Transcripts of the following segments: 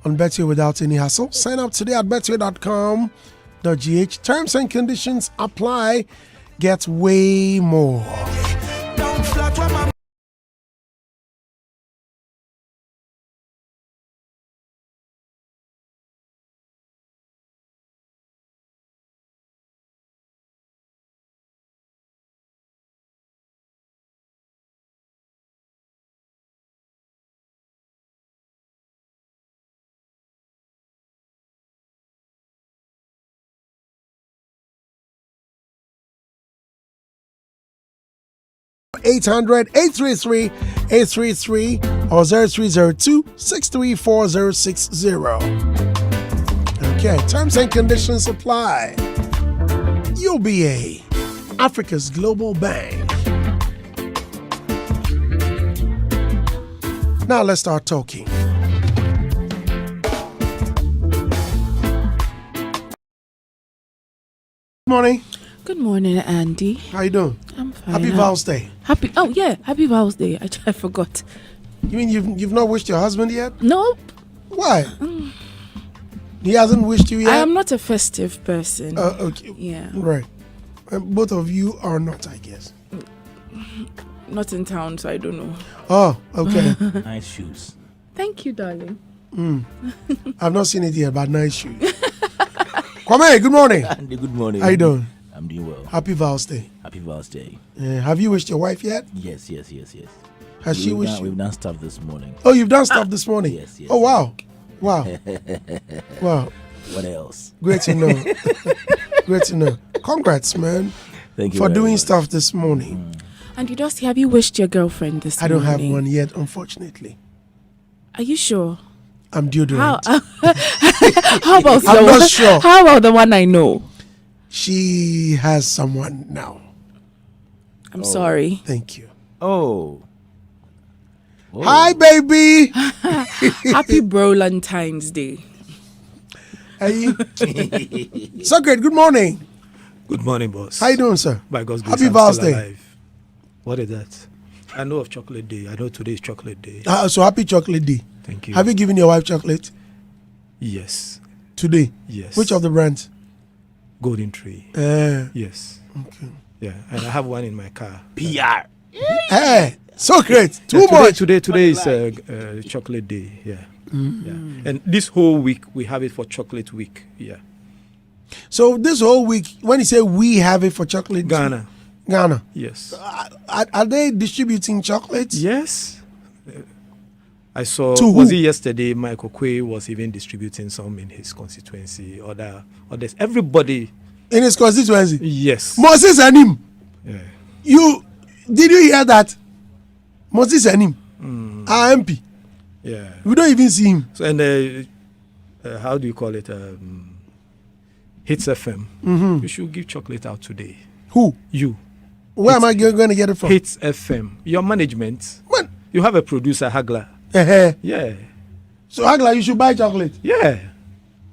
on Betway without any hassle. Sign up today at betway.com.gh. Terms and conditions apply. Get way more. (800-833-833) or 0302-634-060. Okay, terms and conditions apply. UBA, Africa's global bank. Now let's start talking. Good morning. Good morning, Andy. How you doing? I'm fine. Happy Val's Day. Happy Val's Day. I forgot. You mean you've not wished your husband yet? Nope. Why? He hasn't wished you yet? I am not a festive person. Okay. Yeah. Right. Both of you are not, I guess. Not in town, so I don't know. Oh, okay. Nice shoes. Thank you, darling. I've not seen it yet, but nice shoes. Kwame, good morning. Andy, good morning. How you doing? I'm doing well. Happy Val's Day. Happy Val's Day. Have you wished your wife yet? Yes. Has she wished you? We've done stuff this morning. Oh, you've done stuff this morning? Yes. Oh, wow. Wow. What else? Great to know. Great to know. Congrats, man. Thank you for very doing much. stuff this morning. And Dusty, have you wished your girlfriend this I don't morning? have one yet, unfortunately. Are you sure? I'm deodorant. How about I'm not sure. How about the one I know? She has someone now. I'm sorry. Thank you. Oh. Hi, baby. Happy Valentine's Day. Hey. Socrate, good morning. Good morning, boss. How you doing, sir? By God's grace, Happy I'm Val's still Day. alive. What is that? I know of Chocolate Day. I know today is Chocolate Day. So happy Chocolate Day. Thank you. Have you given your wife chocolate Yes. today? Yes. Which of the brands? Golden Tree. Okay. Yes. Yeah. And I have one in my car. PR. Hey, so great. Too Yeah, much. Today is Chocolate Day. Yeah. Yeah. And this whole week we have it for Chocolate Week. Yeah. So this whole week, when you say we have it for chocolate, Ghana. Yes. Are they distributing chocolates? Yes. I saw. To Was who? it yesterday? Michael Quay was even distributing some in his constituency. Others. Everybody. In his constituency? Yes. Moses and him. Yeah. Did you hear that? Moses and him. Our MP. Yeah. We don't even see him. So and how do you call it? Hits FM. You should give chocolate out today. Who? You. Where am I going to get it from? Hits FM. Your management. Man. You have a producer, Hagler. Yeah. So Agla, you should buy chocolate. Yeah.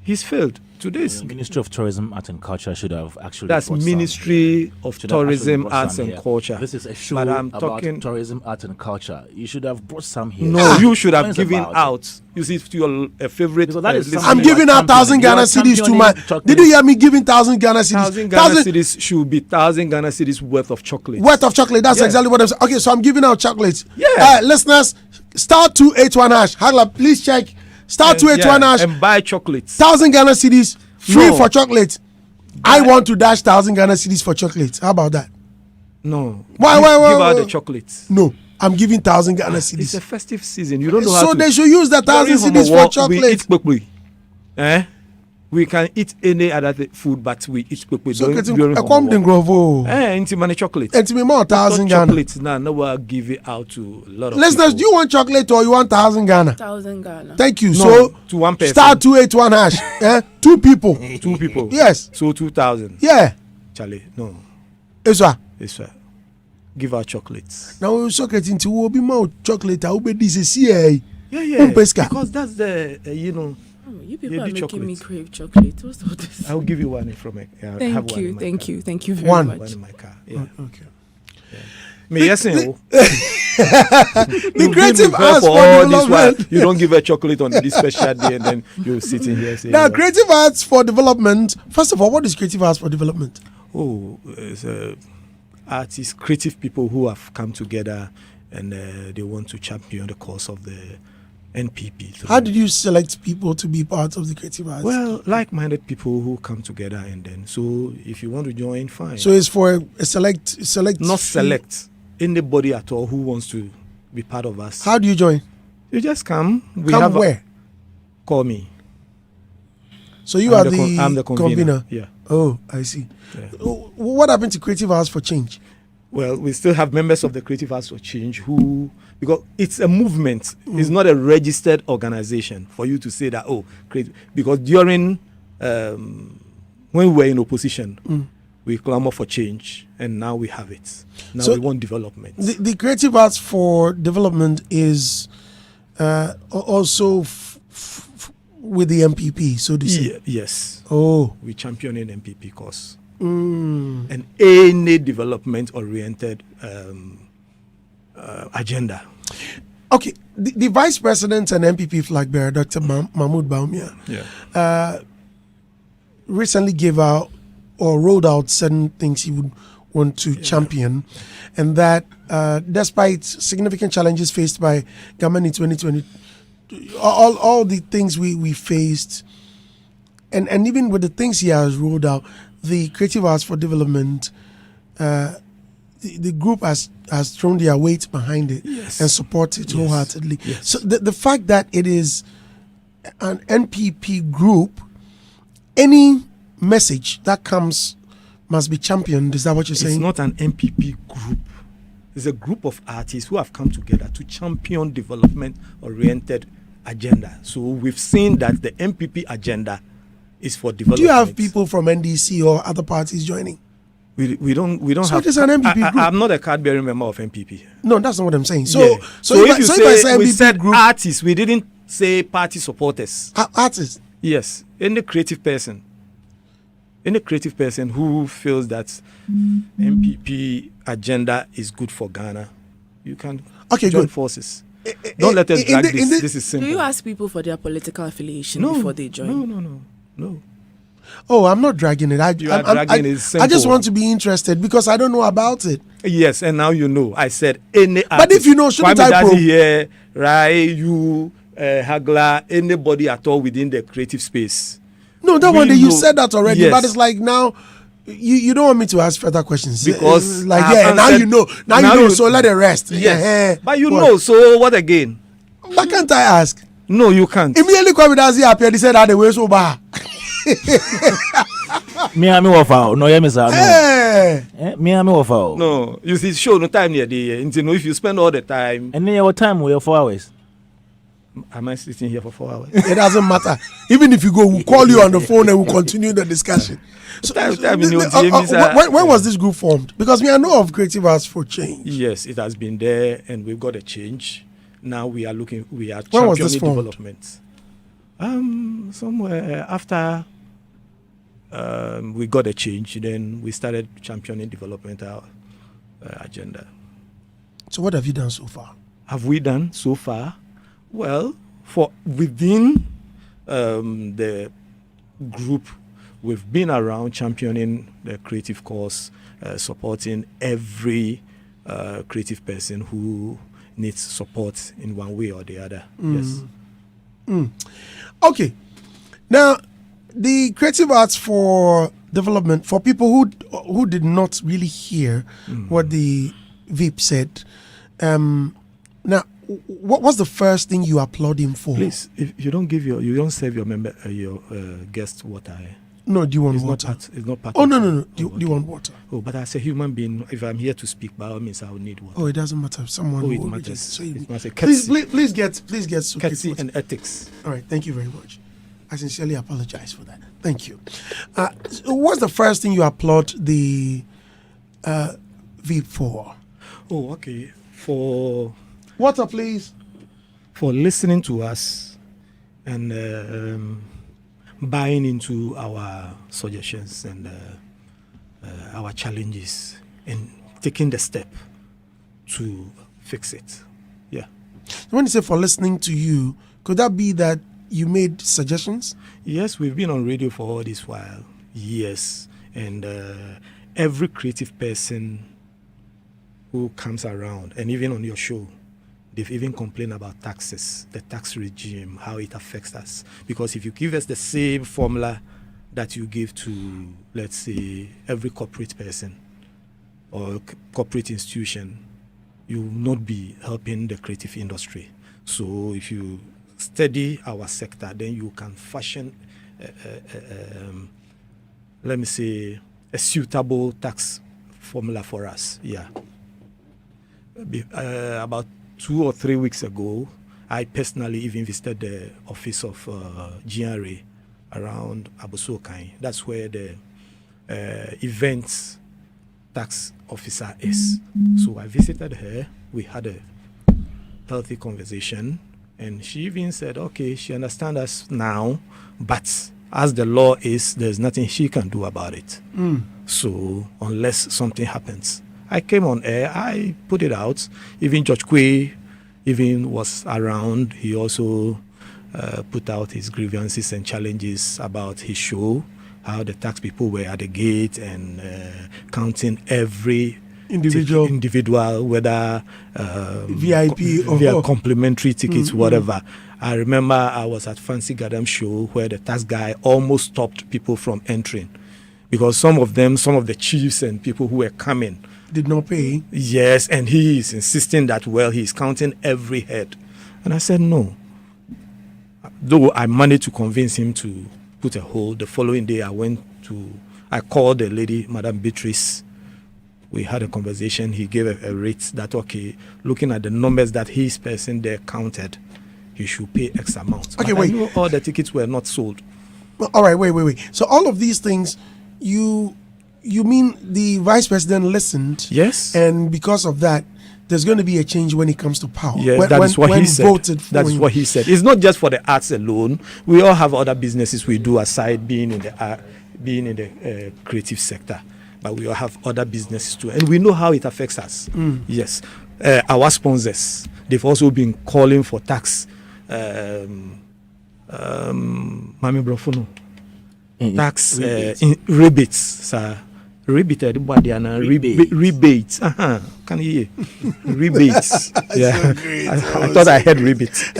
He's failed. Today's The Ministry of Tourism, Art and Culture should have actually. that's brought some Ministry of Should have actually Tourism, brought Arts some and here. Culture. This is a show But I'm about talking. tourism, art and culture. You should have brought some here. No, you should have What is given about? out. You see, to your favorite. Because that is listener. I'm something giving like out 1,000 Ghana championing- cedis to my. chocolate. Did you hear me giving 1,000 Ghana cedis? 1,000 Ghana cedis should be 1,000 Ghana cedis worth of chocolate. Worth of chocolate. That's Yeah. exactly what I'm saying. Okay, so I'm giving out chocolates. Yeah. Listeners, star 281 hash. Hagla, please check. Star And, 281 hash. and buy chocolates. 1,000 Ghana cedis free No. for chocolate. I want to dash 1,000 Ghana cedis for chocolate. How about that? No. Why, Give out why? the chocolates. No, I'm giving 1,000 Ghana It's a cedis. festive season. You don't know how So to. they should use the 1,000 cedis for We chocolate. eat kpokpe. We can eat any other food, but we eat kpokpe So during I come Homowo. the grovo. Into money chocolate. And to me more 1,000 Ghana. Chocolates now. No one give it out to a lot of Listeners, people. do you want chocolate or you want 1,000 Ghana? 1,000 Ghana. Thank you. No, So to one person. star 281 hash. 2 people. 2 people. Yes. So 2,000. Yeah. Charlie, no. It's right. It's right. Give out chocolates. Now we chocolate into will be more chocolate. I will be this is here. Yeah. Pesca. Because that's the Oh, you people Yeah, are the making me chocolates. crave chocolate. What's all this? I'll give you one from it. I have Thank one in you, my car. thank you very One. much. One in my car. Yeah. Okay. Me yes, The You creative prepare arts for all this while development. you don't give a chocolate on this special day, and then you sit in here saying, Now, creative arts for development. First of all, what is creative arts for development? "Oh, it's artists, creative people who have come together and they want to champion the cause of the NPP." How did you select people to be part of the creative arts? Well, like-minded people who come together, and then so if you want to join, fine. So it's for a select. Not few. select anybody at all who wants to be part of us. How do you join? You just come. We Come have where? call me. So you I'm are the, I'm the convener. Yeah. Oh, I see. Yeah. What happened to Creative Arts for Change? Well, we still have members of the Creative Arts for Change who, because it's a movement, it's not a registered organization for you to say that, oh, because during, when we were in opposition, we clamor for change, and now we have it. Now So we want development. The Creative Arts for Development is also with the MPP, so to say. Yes. Oh. We champion an MPP cause. And any development-oriented agenda. Okay, the Vice President and NPP flag bearer, Dr. Mahmoud Bawumia, recently gave out or rolled out certain things he would want to champion, and that despite significant challenges faced by government in 2020, all the things we faced, and even with the things he has rolled out, the Creative Arts for Development, the group has thrown their weight behind it and support it wholeheartedly. Yes. So the fact that it is an NPP group, any message that comes must be championed. Is that what you're saying? It's not an MPP group. It's a group of artists who have come together to champion development-oriented agenda. So we've seen that the MPP agenda is for development. Do you have people from NDC or other parties joining? We don't So have. it is an MPP group. I'm not a card-bearing member of MPP. No, that's not what I'm saying. So, Yeah. so if I say we MPP said group, artists, we didn't say party supporters. Artists. Yes, any creative person who feels that MPP agenda is good for Ghana, you can join good. forces. Don't let us drag this. This is Do simple. you ask people for their political affiliation before they join? No. Oh, I'm not dragging it. I It's I just simple. want to be interested because I don't know about it. Yes, and now you know. I said any artist. But if you know, shouldn't Kwame I Daddy probe? here, Rai, you, Hagla, anybody at all within the creative space. No, that We one day you know. said that already, Yes. but it's like now you don't want me to ask further questions Because It's like I have now answered- you know, now you know, so let it rest. Yes, but you What? know. So what again? Why can't I ask? No, you can't. Immediately Kwame Daddy appeared, he said that the way so bad. Me wafa no yemi sa no. Hey. Me wafa. No, you see, show no time near the year. You know, if you spend all the time, And then your time we 4 hours. am I sitting here for 4 hours? It doesn't matter. Even if you go, we'll call you on the phone and we'll continue the discussion. So, Time in your DMs are- when was this group formed? Because I know of Creative Arts for Change. Yes, it has been there, and we've got a change. Now we are When was this championing formed? development. Somewhere after we got a change, then we started championing developmental agenda. So what have you done so far? Have we done so far? Well, for within the group, we've been around championing the creative cause, supporting every creative person who needs support in one way or the other. Yes. Okay. Now, the Creative Arts for Development, for people who did not really hear what the VIP said, now, what was the first thing you applaud him for? Please, if you don't serve your member your guest water. No, do you want It's water? it's not part. Oh, of no, it. no, no. Do Oh, you want water? Oh, but as a human being, if I'm here to speak, by all means, I will need water. Oh, it doesn't matter. Someone Oh, it will matters. just say It matters. please Courtesy. get Socrate Courtesy water. and ethics. All right, thank you very much. I sincerely apologize for that. Thank you. So what's the first thing you applaud the VIP for? Oh, okay. For Water, please. listening to us and buying into our suggestions and our challenges and taking the step to fix it. Yeah. When you say for listening to you, could that be that you made suggestions? Yes, we've been on radio for all this while. Yes. And every creative person who comes around, and even on your show, they've even complained about taxes, the tax regime, how it affects us. Because if you give us the same formula that you give to, let's say, every corporate person or corporate institution, you will not be helping the creative industry. So if you study our sector, then you can fashion, let me say, a suitable tax formula for us. Yeah. About 2 or 3 weeks ago, I personally even visited the office of GRA around Abosokai. That's where the events tax officer is. So I visited her. We had a healthy conversation, and she even said, okay, she understands us now, but as the law is, there's nothing she can do about it. So unless something happens. I came on air, I put it out. Even George Quay even was around. He also put out his grievances and challenges about his show, how the tax people were at the gate and counting every individual, whether VIP or complimentary tickets, whatever. I remember I was at Fancy Gadam show where the tax guy almost stopped people from entering because some of the chiefs and people who were coming did not pay. Yes, and he is insisting that, well, he's counting every head. And I said, no. Though I managed to convince him to put a hold, the following day I called the lady, Madame Beatrice. We had a conversation. He gave a rate that, okay, looking at the numbers that his person there counted, he should pay X amount. Okay, but wait. I know all the tickets were not sold. Well, all right, wait. So all of these things, you mean the vice president listened? Yes. And because of that, there's going to be a change when it comes to power. Yes, that is what he said. That is what he said. It's not just for the arts alone. We all have other businesses we do aside being in the creative sector. But we all have other businesses too. And we know how it affects us. Yes. Our sponsors, they've also been calling for tax. Mami Brofono. Tax rebates, sir. Rebates. Can you hear? Rebates. Yeah. I thought I heard rebates.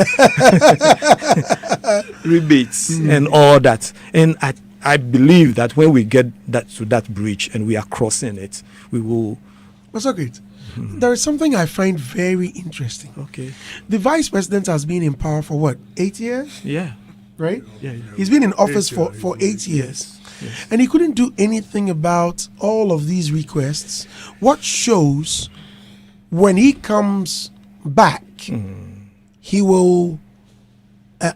Rebates and all that. And I believe that when we get to that bridge and we are crossing it, we will. That's okay. There is something I find very interesting. Okay. The vice president has been in power for what, 8 years? Yeah. Right? Yeah. He's been in office for 8 years. Yes. And he couldn't do anything about all of these requests. What shows when he comes back, he will,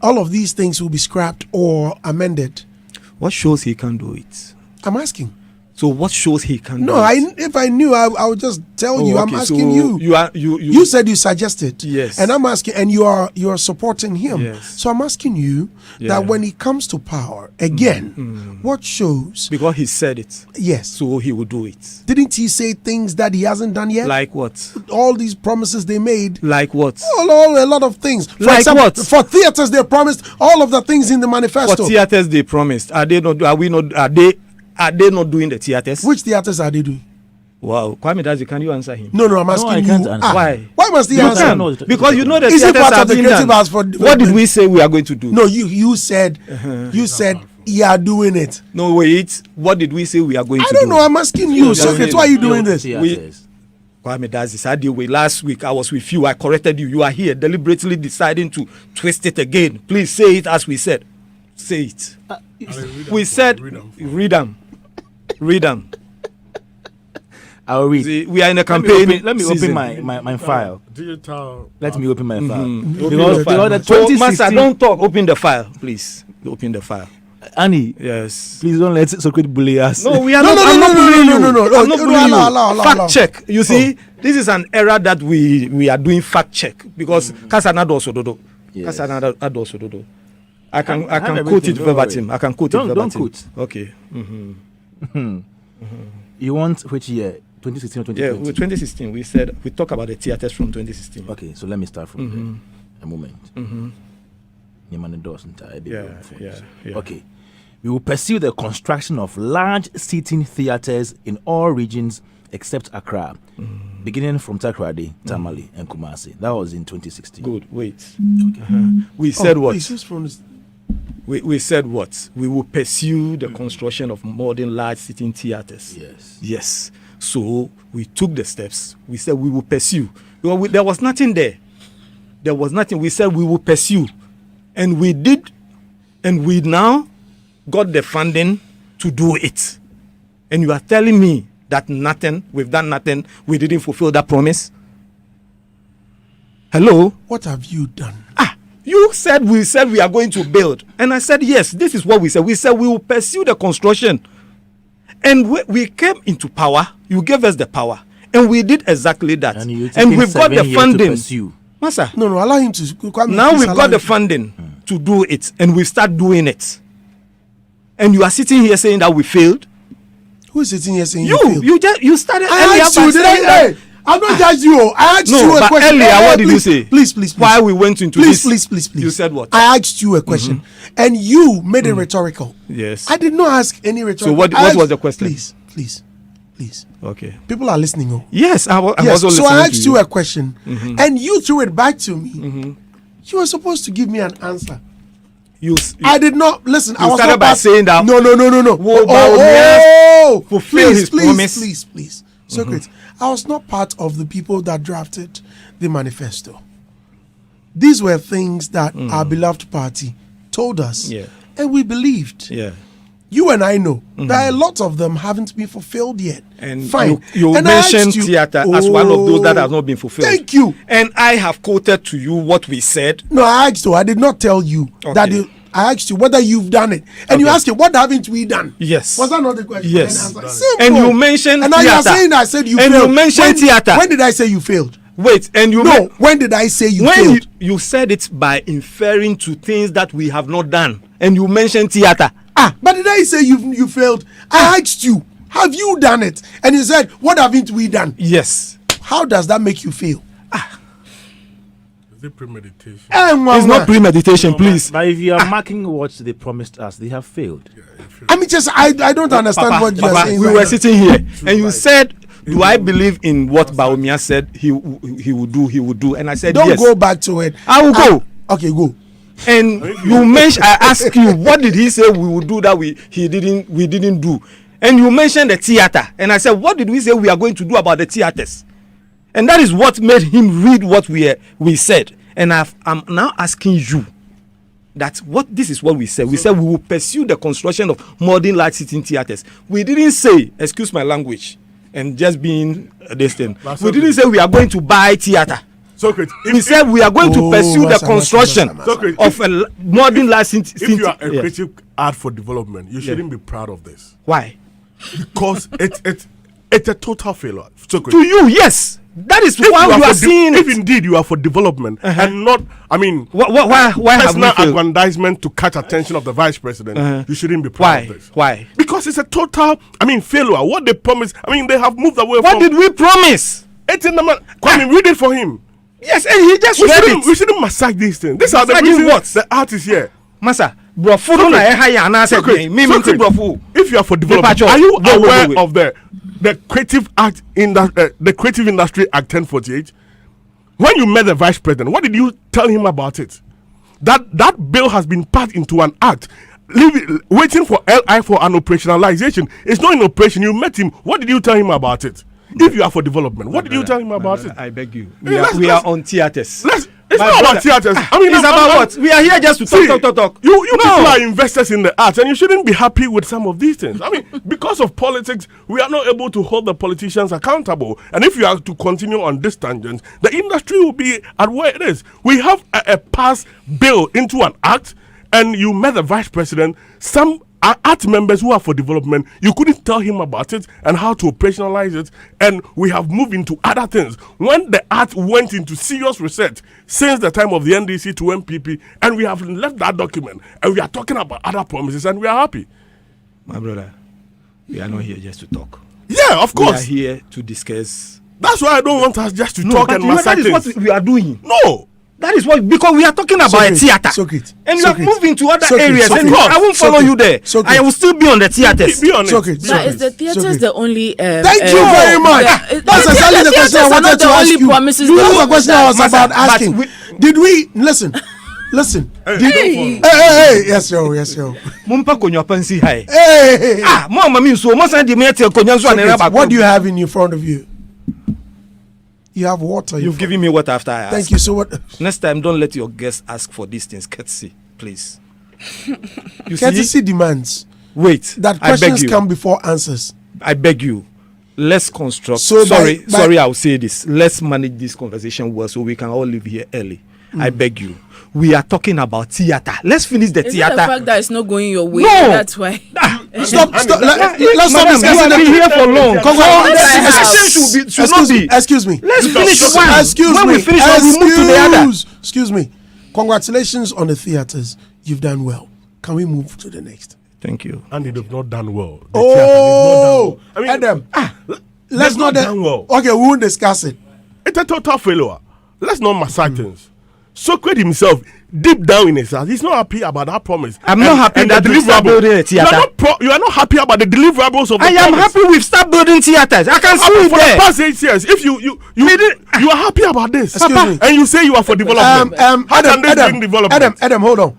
all of these things will be scrapped or amended? What shows he can do it? I'm asking. So what shows he can do it? If I knew, I would just tell you. Okay. I'm asking you. You said you suggested. Yes. And I'm asking, and you are supporting him. Yes. So I'm asking you that when he comes to power again, what shows? Because he said it. Yes. So he will do it. Didn't he say things that he hasn't done yet? Like what? All these promises they made. Like what? A lot of things. For example, what? For theaters they promised all of the things in the manifesto. For theaters they promised. Are they not doing the theaters? Which theaters are they doing? Wow, Kwame Dazi, can you answer him? No, I'm asking I can't answer. Why? Why must he answer? Because you know the is theaters it part are of the being creative done. house for what did we say we are going to do? No, you said you are doing it. No, wait. What did we say we are going to do? I don't know. I'm asking you. Socrate, why are you doing this? Kwame Dazi, last week I was with you. I corrected you. You are here deliberately deciding to twist it again. Please say it as we said. Say it. We said, read them. I'll read. See, we are in a campaign. Let me open my file. Digital. Let me open my file. Because the 2016. Master, don't talk. Open the file, please. Open the file. Annie. Yes. Please don't let Socrate bully us. No, we are not. I'm not bullying you. No. I'm not bullying you. Fact check. You see, this is an era that we are doing fact check because Kasanado also do. Kasanado also do. I can quote it verbatim. I can quote it verbatim. Don't quote. Okay. You want which year? 2016 or Yeah, 2020? 2016. We said we talk about the theaters from 2016. Okay, so let me start from Mm-hmm. there. A moment. Mm-hmm. Yeah. Okay. We will pursue the construction of large seating theaters in all regions except Accra, beginning from Takoradi, Tamale, and Kumasi. That was in 2016. Good. Wait. We said what? Please, who's from this? We said what? We will pursue the construction of modern large sitting theaters. Yes. Yes. So we took the steps. We said we will pursue. Well, there was nothing there. There was nothing. We said we will pursue. And we did. And we now got the funding to do it. And you are telling me that we've done nothing, we didn't fulfill that promise? Hello? What have you done? You said we are going to build. And I said, yes, this is what we said. We said we will pursue the construction. And we came into power. You gave us the power. And we did exactly that. And we've got the funding. Master. No, allow him to. Now we've got the funding to do it. And we start doing it. And you are sitting here saying that we failed. Who is sitting here saying you failed? You started I asked you, did I? I'm not judging you. I asked you a question. Earlier, what did you say? Please. Why we went into this? Please. You said what? I asked you a question, and you made it rhetorical. Yes. I did not ask any rhetorical. So what was the question? Please. Okay. People are listening. Oh. Yes, I was yes. also So listening I asked to you a question, and you threw it back to me. You were supposed to give me an answer. I did not listen. I was started not by saying that. No. Fulfill his promise. Please. Socrate, I was not part of the people that drafted the manifesto. These were things that our beloved party told us, and we believed. Yeah. You and I know that a lot of them haven't been fulfilled yet. And fine. You mentioned theater as one of those that have not been fulfilled. Thank you. And I have quoted to you what we said. No, I asked you. I did not tell you that. I asked you whether you've done it, and you asked me, "What haven't we done?" Yes. Was that not the question? Yes. And you mentioned and now theater. you're saying I said you and failed. You mentioned theater. When did I say you failed? Wait, and you when did I say you failed? When you said it by inferring to things that we have not done, and you mentioned theater. But did I say you failed? I asked you, have you done it? And you said, what haven't we done? Yes. How does that make you feel? Is it premeditation? It's not premeditation, please. But if you are marking what they promised us, they have failed. I mean, I don't understand what you are saying. We were sitting here, and you said, do I believe in what Bawumia said he would do? And I said, don't yes. Go back to it. I will go. Okay, go. And you mentioned, I asked you, what did he say we would do that we didn't do? And you mentioned the theater. And I said, what did we say we are going to do about the theaters? And that is what made him read what we said. And I'm now asking you that this is what we said. We said we will pursue the construction of modern large sitting theaters. We didn't say, excuse my language, and just being this thing. We didn't say we are going to buy theater. Socrate, we said we are going to pursue the construction of a modern large sitting theater. If you are a creative art for development, you shouldn't be proud of this. Why? Because it's a total failure. Socrate. To you, yes. That is why you are seeing it. If indeed you are for development and not, why personal aggrandizement to catch attention of the vice president, you shouldn't be proud of this. Why? Because it's a total, failure. What they promised, they have moved away from. What did we promise? It's in the man. Kwame, read it for him. Yes, and he just read it. We shouldn't massage these things. These are the reasons the art is here. Masa, if you are for development, are you aware of the creative act in the Creative Industry Act 1048? When you met the vice president, what did you tell him about it? That bill has been passed into an act. Waiting for LI for an operationalization. It's not in operation. You met him. What did you tell him about it? If you are for development, what did you tell him about it? I beg you. We are on theaters. It's not about theaters. It's about what? We are here just to talk. You people are investors in the arts, and you shouldn't be happy with some of these things. Because of politics, we are not able to hold the politicians accountable. And if you are to continue on this tangent, the industry will be at where it is. We have a pass bill into an act, and you met the vice president. Some art members who are for development, you couldn't tell him about it and how to operationalize it, and we have moved into other things. When the art went into serious research since the time of the NDC to NPP, and we have left that document, and we are talking about other promises, and we are happy. My brother, we are not here just to talk. Yeah, of We are course. here to discuss. That's why I don't want us just to talk and but that massage is what things. we are doing. No. That is what, because we are talking about a theater. Socrate. And you have Socrate. moved into other Socrate. areas. Socrate. And I won't follow Socrate. you there. Socrate. I will still be on the theaters. Be honest. Socrate. Be But honest. is the theaters Socrate. the only? Thank you very much. That's exactly the question I wanted to ask you. That's the question I was about asking. Did we listen? Listen. Hey, yes, yo. Mumpa konyo pansi hai. Hey. Mo mami so mo san di me te konyo so na Socrate, what do you have in your front of you? You have water. You've given me water after I asked. Thank you. So what? Next time, don't let your guests ask for these things. Courtesy, please. You Courtesy demands Wait. that I beg questions you. come before answers. I beg you. Let's construct. So sorry, by- sorry. I'll say this. Let's manage this conversation well, so we can all leave here early. I beg you. We are talking about theater. Let's finish the Is it theater. the fact that it's not going your way? No. That's why. Stop. Let's stop Madam, discussing you have been here for long. Congrats. Should not be. Excuse me. Let's finish one. Excuse when me. we finish one, we move to the other. Excuse me. Congratulations on the theaters. You've done well. Can we move to the next? Thank you. And they've not done well. The Oh, theatre, they've not done well. Adam. Let's not not. done well. Okay, we won't discuss it. It's a total failure. Let's not massage things. Socrates himself, deep down in his heart, he's not happy about that promise. I'm not happy that we start building a theater. You are not happy about the deliverables of the I am promise. happy we've started building theaters. I can see it For the there. past 8 years, if you are happy about this, Excuse me. and you say you are for development, how can this bring development? Adam, hold on.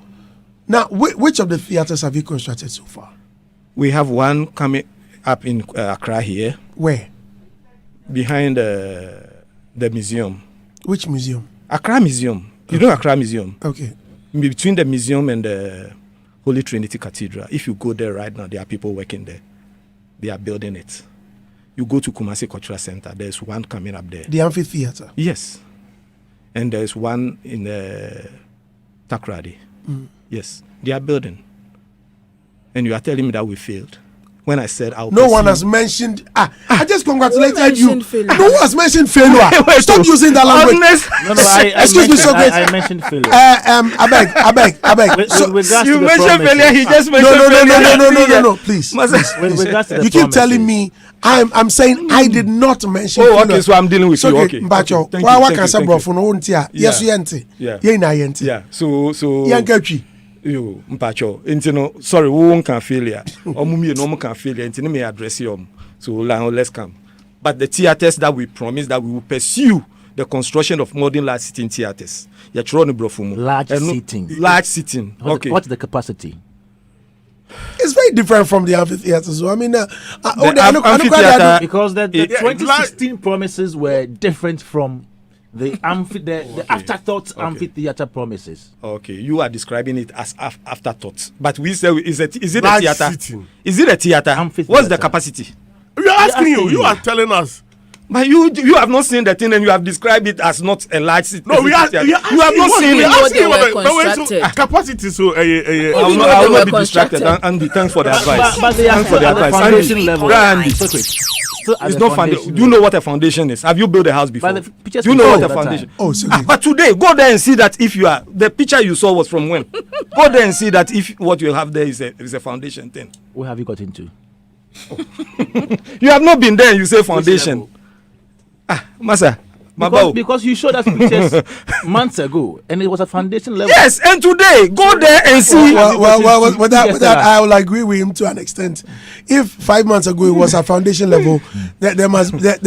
Now, which of the theaters have you constructed so far? We have one coming up in Accra here, Where? behind the museum. Which museum? Accra Museum. You know Accra Museum? Okay. Between the museum and the Holy Trinity Cathedral. If you go there right now, there are people working there. They are building it. You go to Kumasi Cultural Center, there's one coming up there. The amphitheater. Yes. And there's one in Takrady. Yes. They are building. And you are telling me that we failed. When I said No one has mentioned. I just congratulated you. mentioned failure? No one has mentioned failure. Stop using that language. I Excuse me, Socrates. I mentioned failure. I beg. With regards You to the mentioned promises. failure, he just mentioned No. Please. With regards to the You keep promises. telling me. I'm saying I did not mention. Oh, failure. okay, so I'm dealing with you. Okay, Okay. Mbacho. Okay. Thank Why you, can thank you, say thank bro you. for no one tia? Yes, you ente. Yeah. Yeah, na yente. Yeah. So Yanketri. you mpacho intino sorry we won't can failure omumi no can failure intino me address you so let's come, but the theaters that we promise that we will pursue the construction of modern large sitting theaters. Large seating. Okay. What's the capacity? It's very different from the amphitheater. So I mean, amphitheater- Because the Yeah, 2016 promises were different from the afterthought amphitheater promises. Okay, you are describing it as afterthought, but we say is it a Large theater? sitting. Is it a theater? Amphitheater. What's the capacity? We are asking you. asking You you. are telling us. But you have not seen the thing and you have described it as not a large city. No, we are. You have not seen We it. are asking They were what the constructed. capacity. So, I Even will though not they were be distracted. constructed. Andy, thanks for the advice. But they are Thanks for the at the advice. foundation Andy, level. Andy. Still at It's the not foundation. Do you know what a foundation is? Have you built a house before? But the pictures Do you know we what saw a that foundation? time. Oh, so But today, go there and see that if you are the picture you saw was from when. Go there and see that if what you have there is a foundation thing. Where have you got into? You have not been there and you say foundation. Masa, Because you showed us pictures months ago, and it was a foundation level. yes, and today go there and see. Well, with that, I will agree with him to an extent. If 5 months ago it was a foundation level, there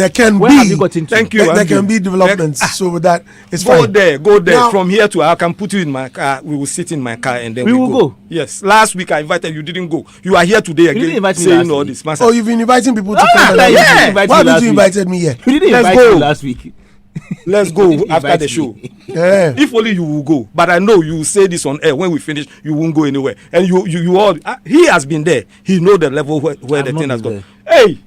can Where have you be. got into? Thank you. There Andy. can be developments. So with that, it's Go fine. there. Now- From here to I can put you in my car. We will sit in my car and then We we will go. Yes. Last week I invited you. Didn't go. You are here today didn't again invite me saying last all week. this. Masa. Oh, you've been inviting people to come. yeah, and- you didn't Why invite me did last you week. invited me here? You didn't Let's invite go. me last week. Let's go Didn't after invite the me. show. Yeah. If only you will go, but I know you will say this on air. When we finish, you won't go anywhere. And you all. He has been there. He know the level where I've the not thing has been gone. Hey,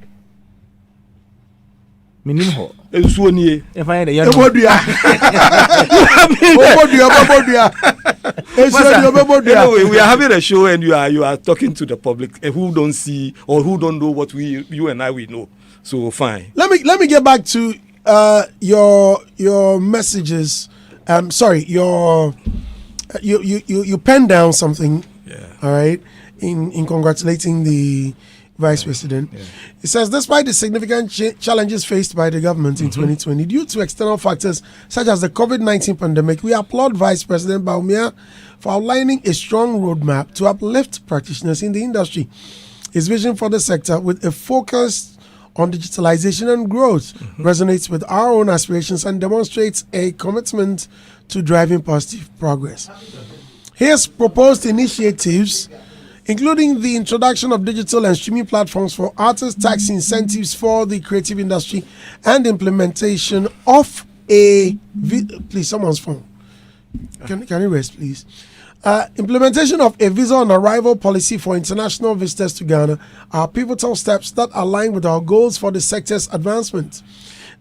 Minimho. Esuonie. If I had a young Obodua. Anyway, we are having a show and you are talking to the public who don't see or who don't know what you and I we know. So fine. Let me get back to your messages. Sorry, you penned down something. Yeah. All right, in congratulating the Vice President. It says, despite the significant challenges faced by the government in 2020 due to external factors such as the COVID-19 pandemic, we applaud Vice President Bawumia for outlining a strong roadmap to uplift practitioners in the industry. His vision for the sector, with a focus on digitalization and growth, resonates with our own aspirations and demonstrates a commitment to driving positive progress. His proposed initiatives, including the introduction of digital and streaming platforms for artists, tax incentives for the creative industry, and implementation of please, someone's phone. Can you rest, please? Implementation of a visa on arrival policy for international visitors to Ghana are pivotal steps that align with our goals for the sector's advancement.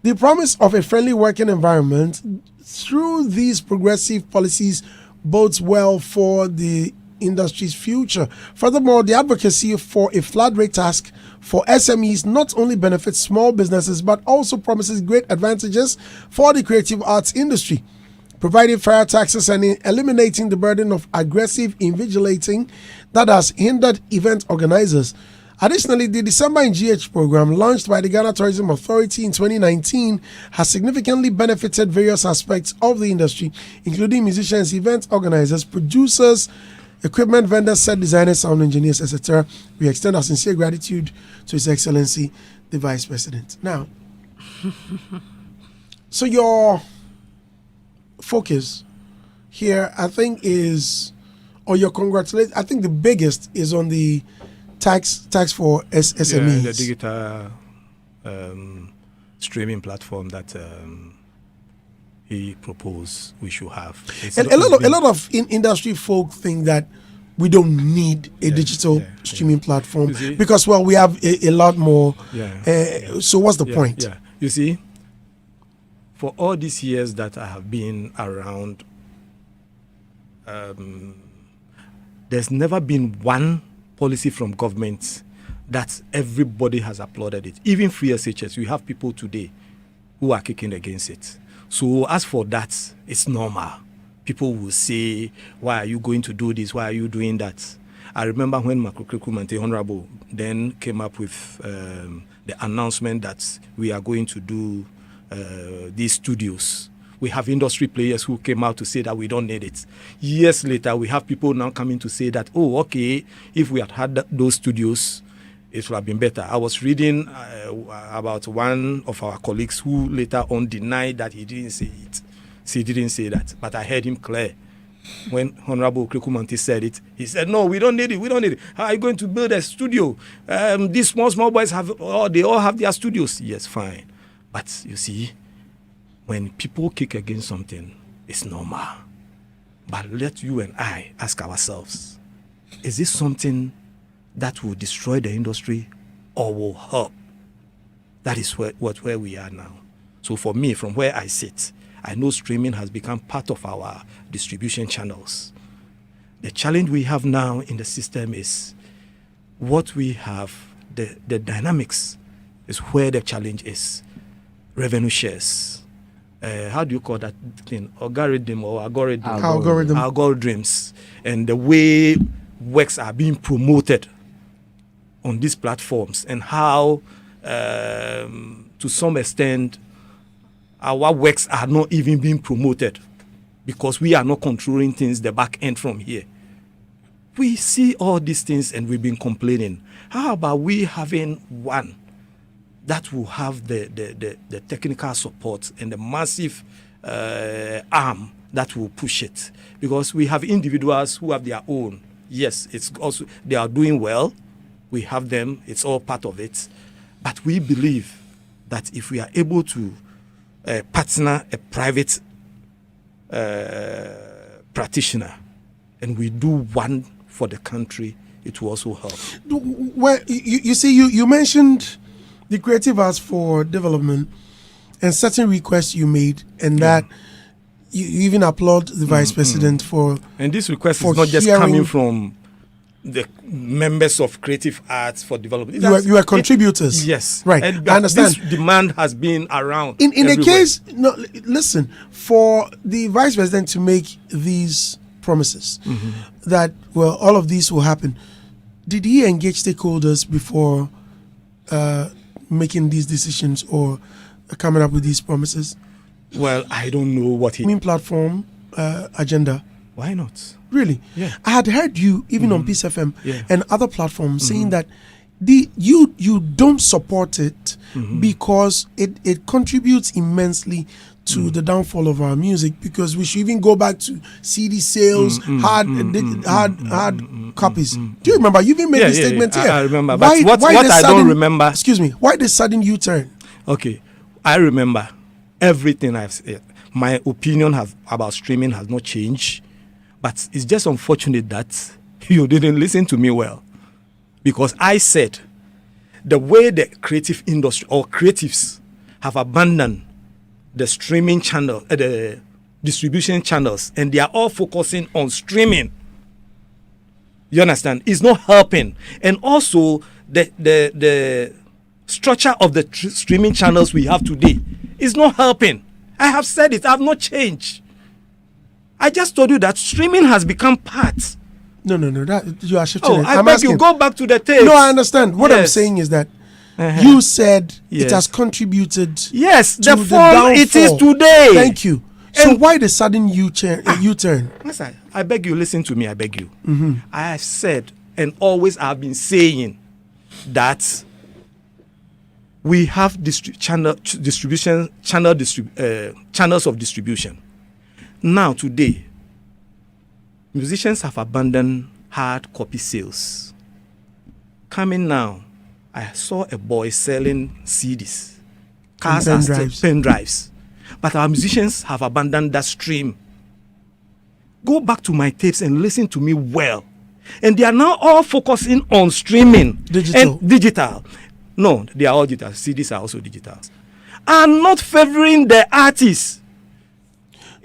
The promise of a friendly working environment through these progressive policies bodes well for the industry's future. Furthermore, the advocacy for a flat rate tax for SMEs not only benefits small businesses but also promises great advantages for the creative arts industry, providing fair taxes and eliminating the burden of aggressive invigilating that has hindered event organizers. Additionally, the December in GH program launched by the Ghana Tourism Authority in 2019 has significantly benefited various aspects of the industry, including musicians, event organizers, producers, equipment vendors, set designers, sound engineers, etc. We extend our sincere gratitude to His Excellency, the Vice President. Now, so your focus here, I think, is, or your I think the biggest is on the tax for SMEs. The digital streaming platform that he proposed we should have. And a lot of industry folk think that we don't need a digital streaming platform because, well, we have a lot more. So what's the point? Yeah, you see, for all these years that I have been around, there's never been one policy from government that everybody has applauded it. Even free SHS, we have people today who are kicking against it. So as for that, it's normal. People will say, why are you going to do this? Why are you doing that? I remember when the Honorable then came up with the announcement that we are going to do these studios. We have industry players who came out to say that we don't need it. Years later, we have people now coming to say that, oh, okay, if we had those studios, it would have been better. I was reading about one of our colleagues who later on denied that he didn't say it. He didn't say that, but I heard him clear. When Honorable Krikumanti said it, he said, no, we don't need it. We don't need it. How are you going to build a studio? These small boys they all have their studios. Yes, fine. But you see, when people kick against something, it's normal. But let you and I ask ourselves, is this something that will destroy the industry or will help? That is where we are now. So for me, from where I sit, I know streaming has become part of our distribution channels. The challenge we have now in the system is what we have, the dynamics is where the challenge is. Revenue shares. How do you call that thing? Algorithms. And the way works are being promoted on these platforms and how, to some extent, our works are not even being promoted because we are not controlling things the back end from here. We see all these things and we've been complaining. How about we having one that will have the technical support and the massive arm that will push it? Because we have individuals who have their own. Yes, it's also they are doing well. We have them. It's all part of it. But we believe that if we are able to partner a private practitioner and we do one for the country, it will also help. Well, you see, you mentioned the Creative Arts for Development and certain requests you made, and that you even applaud the Vice President for. And this request is not just coming from the members of Creative Arts for Development. You are contributors. Yes. Right. And I understand. This demand has been around. In a case, no, listen, for the Vice President to make these promises that, well, all of these will happen, did he engage stakeholders before making these decisions or coming up with these promises? Well, I don't know what he... Platform agenda. Why not? Really? Yeah. I had heard you, even on Peace FM Yeah. and other platforms, saying that you don't support it because it contributes immensely to the downfall of our music, because we should even go back to CD sales, hard copies. Do you remember? You even made this statement here. I remember. But what I don't remember... Excuse me. Why the sudden U-turn? Okay. I remember everything I've said. My opinion about streaming has not changed. But it's just unfortunate that you didn't listen to me well. Because I said the way the creative industry or creatives have abandoned the streaming channel, the distribution channels, and they are all focusing on streaming. You understand? It's not helping. And also the structure of the streaming channels we have today is not helping. I have said it. I have not changed. I just told you that streaming has become part. No. That you are shifting. I beg you, go back to the tape. No, I understand. What I'm saying is that you said Yes. it has contributed. Yes, to the fall it is downfall. today. Thank you. So And- why the sudden U-turn? Listen, I beg you, listen to me. I beg you. I have said and always have been saying that we have channels of distribution. Now today, musicians have abandoned hard copy sales. Coming now, I saw a boy selling CDs, cars And are still pen-drives. pen drives, but our musicians have abandoned that stream. Go back to my tapes and listen to me well. And they are now all focusing on streaming. Digital. And digital. No, they are all digital. CDs are also digital. And not favoring the artists.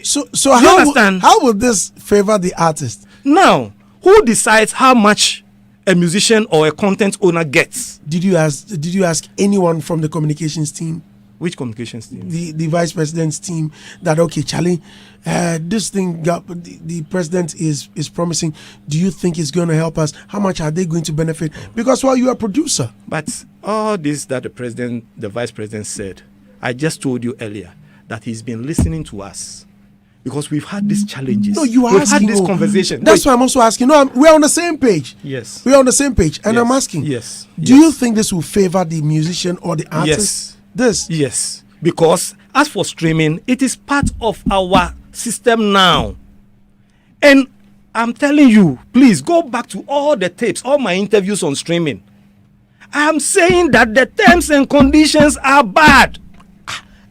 So You understand? how will this favor the artist? Now, who decides how much a musician or a content owner gets? Did you ask anyone from the communications team, Which communications team? the vice president's team, that okay, Charlie, this thing the president is promising. Do you think it's going to help us? How much are they going to benefit? Because you are a producer. But all this that the vice president said, I just told you earlier that he's been listening to us. Because we've had these challenges. No, you are we've asking. had this conversation. That's why I'm also asking. No, we're on the same page. Yes. We're on the same page, and Yes. I'm asking. Yes. Do you think this will favor the musician or the artist? This. Yes. Because as for streaming, it is part of our system now. And I'm telling you, please go back to all the tapes, all my interviews on streaming. I'm saying that the terms and conditions are bad.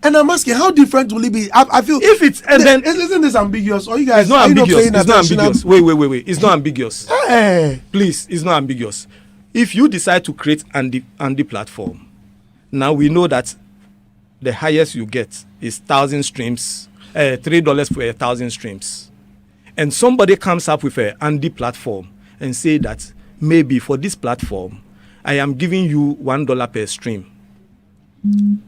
And I'm asking, how different will it be? I feel If it's and then isn't this ambiguous? Or you guys it's not are you ambiguous. paying It's not attention? ambiguous. Wait. It's not ambiguous. Hey. Please, it's not ambiguous. If you decide to create Andy platform, now we know that the highest you get is 1,000 streams, $3 for 1,000 streams. And somebody comes up with an Andy platform and say that maybe for this platform, I am giving you $1 per stream.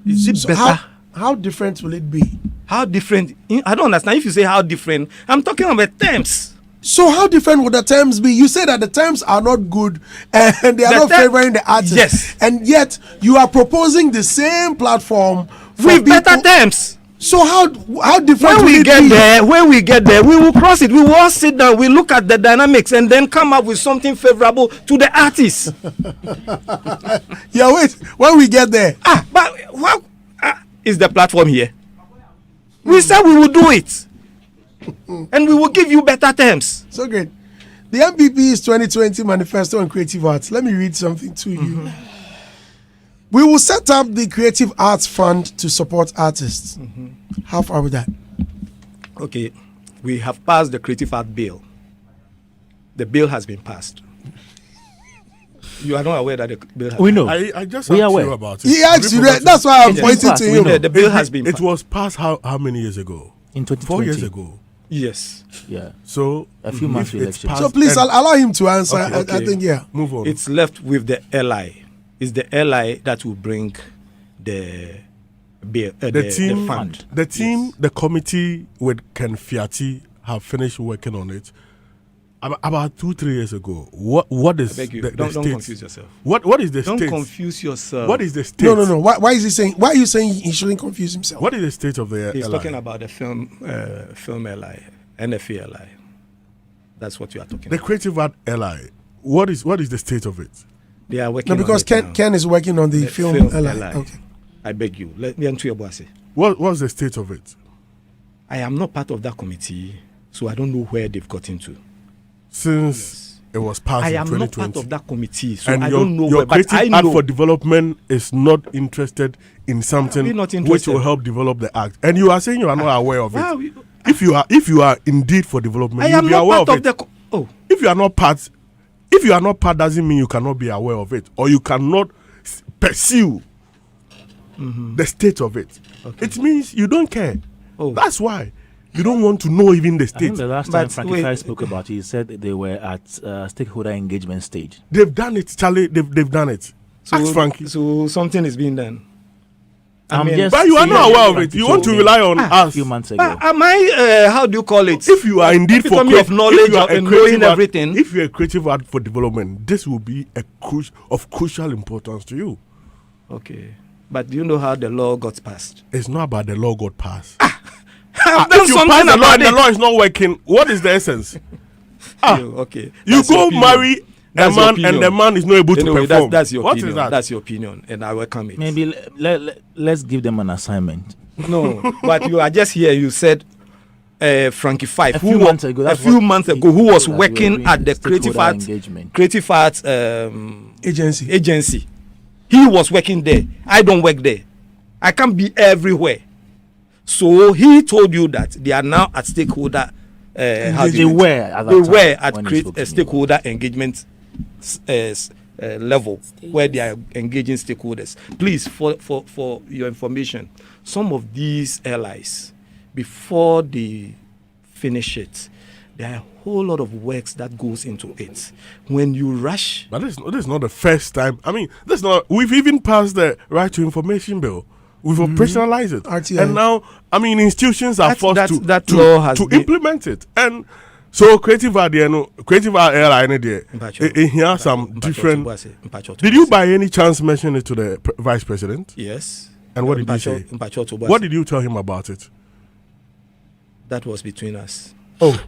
Is it So better? how different will it be? How different? I don't understand. If you say how different, I'm talking about terms. So how different would the terms be? You say that the terms are not good and they are not favoring the artist. Yes. And yet you are proposing the same platform for With better people- terms. So how different When will we it get be? there, we will cross it. We will all sit down. We look at the dynamics and then come up with something favorable to the artist. Yeah, wait. When we get there, But what is the platform here? We said we will do it, and we will give you better terms. so great. The NPP's 2020 Manifesto on Creative Arts. Let me read something to you. We will set up the Creative Arts Fund to support artists. How far with that? Okay, we have passed the Creative Art Bill. The bill has been passed. You are not aware that the bill has We know. I just We are asked you aware. about it. He asked you that. That's why I'm It's pointing passed, to we him. know. The bill has been It passed. was passed how many years ago? In 4 2020. years ago. Yes. Yeah. So A few months if to it's election. passed So please and- allow him to answer. Okay, I think, yeah. move on. It's left with the LI. It's the LI that will bring the bill, the team, fund. the committee with Ken Fiati have finished working on it. About 2-3 years ago, what is I beg you, the don't state? confuse yourself. What is the Don't state? confuse yourself. What is the state? No. Why is he saying? Why are you saying he shouldn't confuse himself? What is the state of the He's LI? talking about the film LI, NFA LI. That's what you are talking The about. Creative Art LI. What is the state of it? They are working No, because on it now. Ken is working on the film LI. LI. Okay. I beg you. Let me answer your boss. What's the state of it? I am not part of that committee, so I don't know where they've gotten to. Since it was passed I in am not 2020. part of that committee, so And I your, don't know your where. But Creative I Art know. for Development is not interested in something We're not which interested. will help develop the act. And you are saying you are not aware of Wow, it. If you are indeed for development, I you'll am be not aware part of of it. the. Oh, If you are not part doesn't mean you cannot be aware of it, or you cannot pursue the state of it. Okay. It means you don't care. Oh. That's why you don't want to know even the I think state. the last time But Frankie wait. Fai spoke about it, he said that they were at stakeholder engagement stage. They've done it, Charlie. They've done it. Ask Frankie. So something is being done. I'm just But you are saying not what aware of Frankie it. You told want to me rely on a us. few months ago. But am I? How do you call it? If you are indeed for Epitome of knowledge if you are a and creative knowing art- everything. If you're a creative art for development, this will be of crucial importance to you. Okay, but do you know how the law got passed? It's not about the law got passed. I've done If you something pass the law about and the it. law is not working, what is the essence? Okay, You That's your go opinion. marry a That's your man and opinion. the man is not able to Anyway, perform. that's your What opinion. is that? That's your opinion, and I welcome it. Maybe let's give them an assignment. No, but you are just here. You said Frankie Five, A few months ago, that's who what was that we were working doing at the stakeholder engagement. Creative Arts Agency. agency. He was working there. I don't work there. I can't be everywhere. So he told you that they are now at stakeholder. How do They you- were at that they time were at when he create spoke to a me. stakeholder engagement level where they are engaging stakeholders. Please, for your information, some of these allies, before they finish it, there are a whole lot of works that goes into it. When you rush, But this is not the first time. I mean, we've even passed the Right to Information Bill. We've operationalized it. RTI. And now, I mean, institutions are forced that law has to been- implement it. And so creative art airline there. Here some different. Did you by any chance mention it to the Vice President? Yes. And what did he say? What did you tell him about it? That was between us. Oh,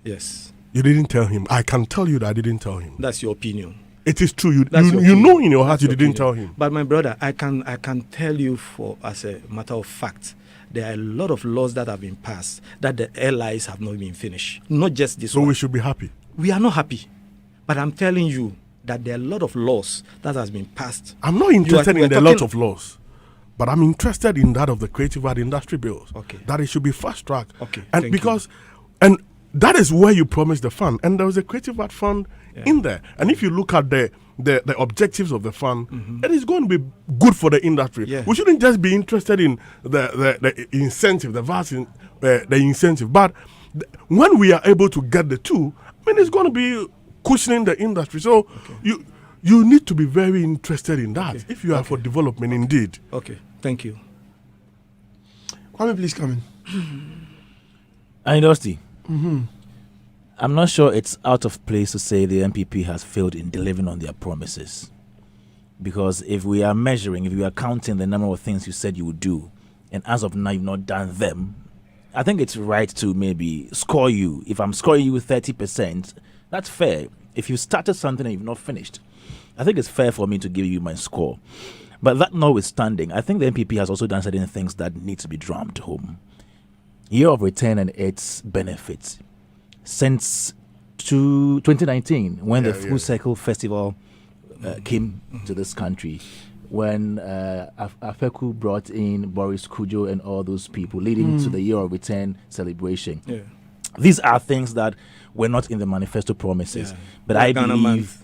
Yes. you didn't tell him. I can tell you that I didn't tell him. That's your opinion. It is true. You That's your know opinion. in your heart That's you your didn't tell opinion. him. But my brother, I can tell you as a matter of fact, there are a lot of laws that have been passed that the allies have not been finished. Not just this So one. we should be happy. We are not happy. But I'm telling you that there are a lot of laws that has been passed. I'm not interested we're in the lot talking- of laws, but I'm interested in that of the creative art industry bills. Okay. That it should be fast tracked. Okay, And thank because, and that is where you promised the fund, and there was a creative art fund in there. And if you look at the objectives of the fund, it is going to be good for the industry. Yeah. We shouldn't just be interested in the incentive, the incentive, but when we are able to get the two, I mean, it's going to be cushioning the industry. So you need to be very interested in that if you are for development indeed. Okay, thank you. Kwame, please come in. Dusty. I'm not sure it's out of place to say the NPP has failed in delivering on their promises. Because if we are counting the number of things you said you would do, and as of now you've not done them, I think it's right to maybe score you. If I'm scoring you 30%, that's fair. If you started something and you've not finished, I think it's fair for me to give you my score. But that notwithstanding, I think the NPP has also done certain things that need to be drummed home. Year of Return and its benefits. Since 2019, when the Full Circle Festival came to this country, when Afeku brought in Boris Kujo and all those people, leading to the Year of Return celebration. Yeah. These are things that were not in the manifesto promises. Yeah. But We're I Ghana believe... month.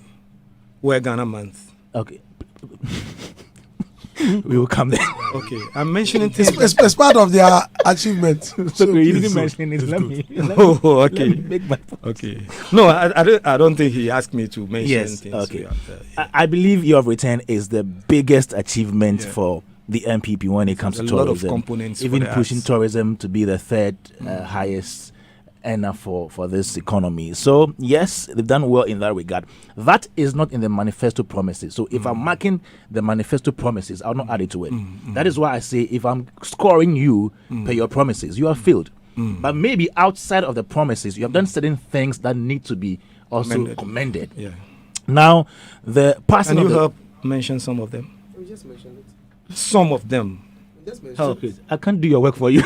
We're Ghana month. Okay. We will come there. Okay, I'm mentioning things. It's part of their achievement. So you didn't please. mention it. Let me Oh, okay. make my point. Okay. No, I don't think he asked me to mention Yes, things. okay. Yeah. I believe Year of Return is the biggest achievement for the NPP when it comes to a lot of tourism. components for Even the pushing arts. tourism to be the third highest enough for this economy. So yes, they've done well in that regard. That is not in the manifesto promises. So if I'm marking the manifesto promises, I'll not add it to it. That is why I say if I'm scoring you per your promises, you have failed. But maybe outside of the promises, you have done certain things that need to be also commended. Yeah. Now, the passing Can of you the help mention some of them? We just mentioned it. Some of them. help it. I can't do your work for you.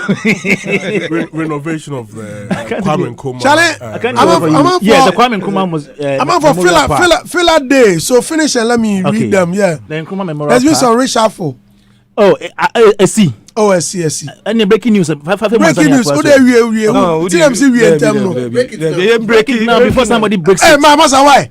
Renovation of the Kwame Nkrumah. Charlie, I can't I'm do it for you. up Yeah, for- the Kwame Nkrumah was. I'm out for filler day. So finish and let me read them. Yeah. The Nkrumah Memorial There's been Park. some reshuffle. Oh, I see. Oh, I see, I see. Any breaking news? Breaking news. Who they we TMC we them no. Break it now before somebody breaks Hey, it. my master, why?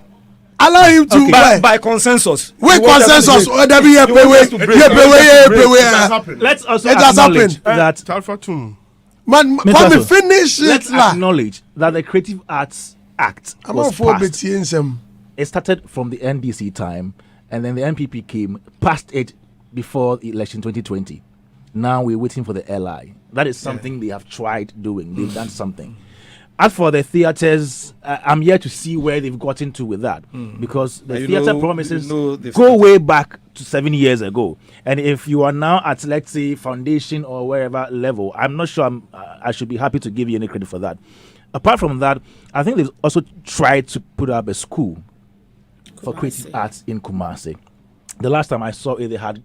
Allow him to buy. By consensus. Wait, You want them to consensus. break. Oh, there be You want them to break. It has happened. Let's also It has acknowledge happened. that. Talfatum. Man, Mr. come Sarfo, finish it Let's lah. acknowledge that the Creative Arts Act I'm was out for passed. BTN. It started from the NDC time, and then the NPP came, passed it before the election 2020. Now we're waiting for the LI. That is something they have tried doing. They've done something. As for the theaters, I'm here to see where they've gotten to with that, because the You theater know- promises you know the go way back to 7 years ago. And if you are now at, let's say, foundation or wherever level, I'm not sure I should be happy to give you any credit for that. Apart from that, I think they've also tried to put up a school for creative Kumasi. arts in Kumasi. The last time I saw it, they had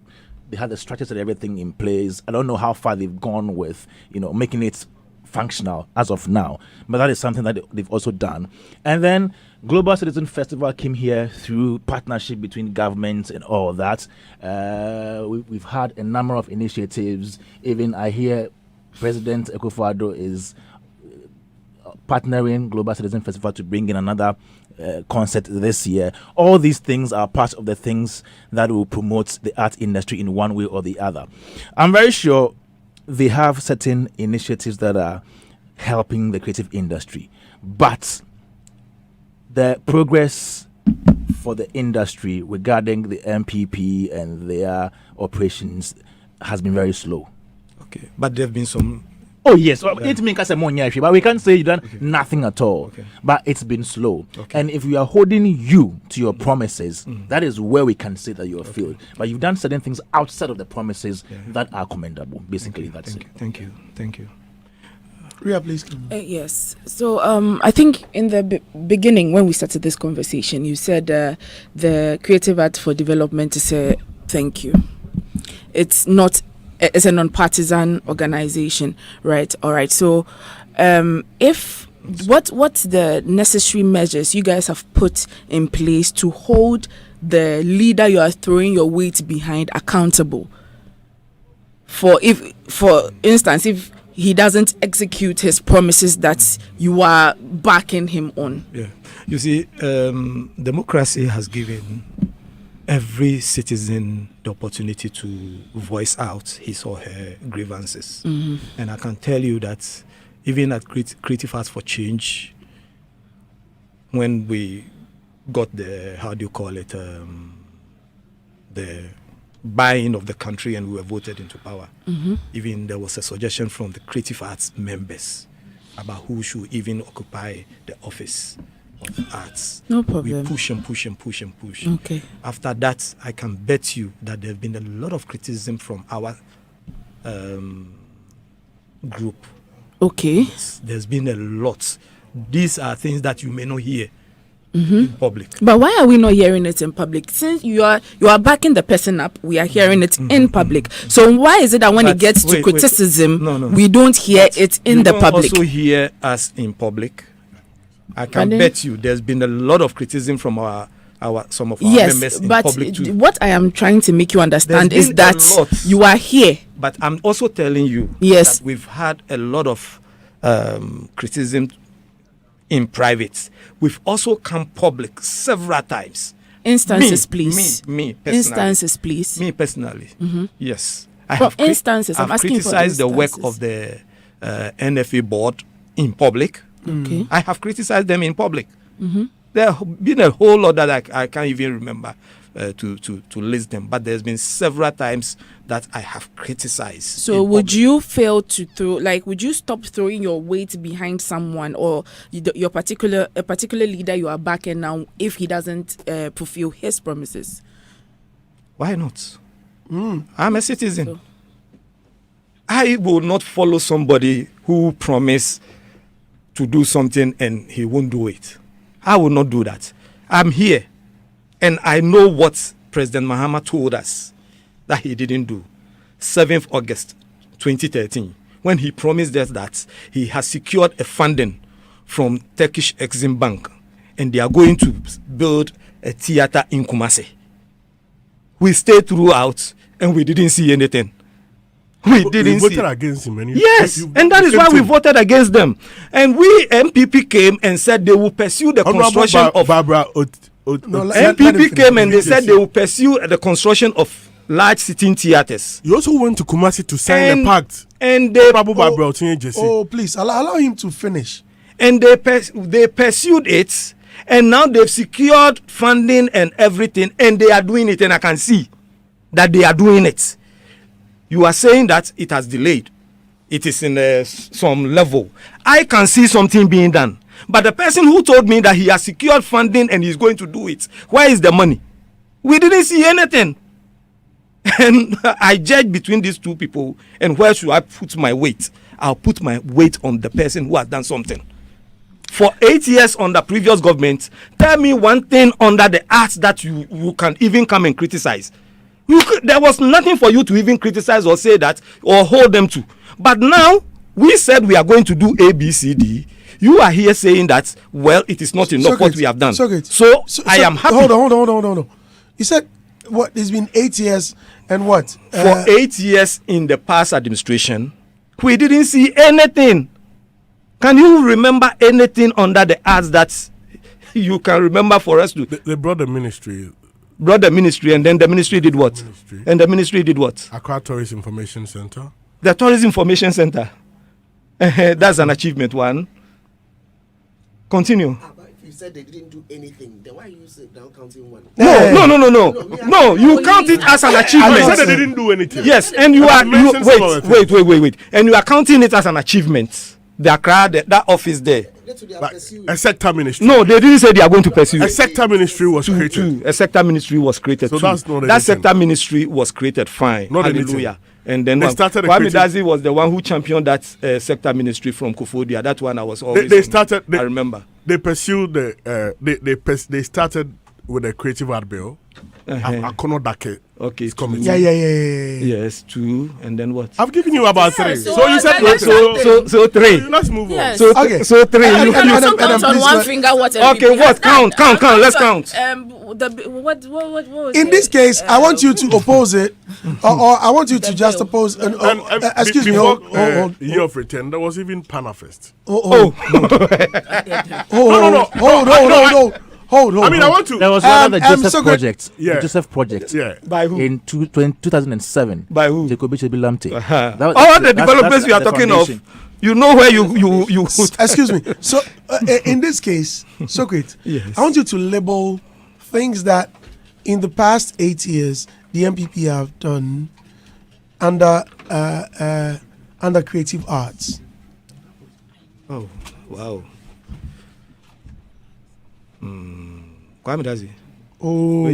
the structures and everything in place. I don't know how far they've gone with, making it functional as of now, but that is something that they've also done. And then Global Citizen Festival came here through partnership between governments and all that. We've had a number of initiatives. Even I hear President Akufo-Addo is partnering Global Citizen Festival to bring in another concert this year. All these things are part of the things that will promote the art industry in one way or the other. I'm very sure they have certain initiatives that are helping the creative industry, but the progress for the industry regarding the MPP and their operations has been very slow. Okay, but there have been some. Oh yes, it means but we can't say you done nothing at all. Okay. But it's been slow. Okay. And if we are holding you to your promises, that is where we can say that you are failed. But you've done certain things outside of the promises that are commendable. Basically, that's it. Thank you. Ria, please. Yes. So I think in the beginning, when we started this conversation, you said the Creative Arts for Development is a thank you. It's not. It's a non-partisan organization, right? All right. So, what's the necessary measures you guys have put in place to hold the leader you are throwing your weight behind accountable? For instance, if he doesn't execute his promises that you are backing him on. Yeah. You see, democracy has given every citizen the opportunity to voice out his or her grievances. And I can tell you that even at Creative Arts for Change, when we got the, the buy-in of the country and we were voted into power, even there was a suggestion from the Creative Arts members about who should even occupy the office of arts. No problem. We push and push and push and push. Okay. After that, I can bet you that there have been a lot of criticism from our group. Okay. There's been a lot. These are things that you may not hear in public. But why are we not hearing it in public? Since you are backing the person up, we are hearing it in public. So why is it that when it gets to criticism, we don't hear it in you the don't public? also hear us in public. I can Pardon? bet you there's been a lot of criticism from some of our Yes, members in but public too. what I am trying to make you understand There's is been a that lot. you are here. But I'm also telling you Yes. that we've had a lot of criticism in private. We've also come public several times. Instances, please. Me personally. Instances, please. Me personally. Yes. Instances, I'm asking for criticized the work instances. of the NFA board in public. Okay. I have criticized them in public. There have been a whole lot that I can't even remember. to list them. But there's been several times that I have criticized. So would you fail to throw, like, would you stop throwing your weight behind someone or a particular leader you are backing now if he doesn't fulfill his promises? Why not? I'm a citizen. So I will not follow somebody who promised to do something and he won't do it. I will not do that. I'm here and I know what President Mahama told us that he didn't do. 7th August 2013, when he promised us that he has secured a funding from Turkish Exim Bank and they are going to build a theater in Kumasi. We stayed throughout and we didn't see anything. We voted against him. Yes, and that is why we voted against them. And we MPP came and said they will pursue the construction of Barbara. MPP came and they said they will pursue the construction of large sitting theaters. You also went to Kumasi to sign a pact. And they please allow him to finish. And they pursued it, and now they've secured funding and everything, and they are doing it, and I can see that they are doing it. You are saying that it has delayed. It is in some level. I can see something being done. But the person who told me that he has secured funding and he's going to do it, where is the money? We didn't see anything. And I judge between these two people, and where should I put my weight? I'll put my weight on the person who has done something. For 8 years under previous government, tell me one thing under the arts that you can even come and criticize. There was nothing for you to even criticize or say that or hold them to. But now we said we are going to do A, B, C, D. You are here saying that, well, it is not enough what we have done. So I am happy. Hold on. You said what? It's been 8 years and what? For 8 years in the past administration, we didn't see anything. Can you remember anything under the arts that you can remember for us to? They brought the ministry. And then the ministry did what? Accra Tourist Information Center. The Tourist Information Center. That's an achievement one. Continue. But if you said they didn't do anything, then why are you now counting one? No, you count it as an achievement. You said they didn't do anything. Yes, and wait. And you are counting it as an achievement. The Accra, that office there. A sector ministry. No, they didn't say they are going to pursue. A sector ministry was created. A sector ministry was created. So that's not that sector ministry was created. Fine. Not Hallelujah. And then Kwame Dazi was the one who championed that sector ministry from Kufudia. That one I was always. I remember. They pursued they started with a creative art bill. Okay. Yeah. Yes, 2, and then what? I've given you about 3. So you said so 3. Let's move on. Yes. So 3. You can count on one finger what. Okay, what? Count. Let's count. What in this case, I want you to oppose it, or I want you to just oppose. Excuse me. Before year of return, there was even Panafest. Hold on. I mean, I want to. There was one of the Joseph project. Yeah. The Joseph project. Yeah. By who? In 2007. By who? Jacobi Chebilamte. All the developments you are talking of, you know where you. Excuse me. So, in this case, Socrate, yes. I want you to label things that in the past 8 years the MPP have done under creative arts. Oh, wow. Kwame Dazi. Oh.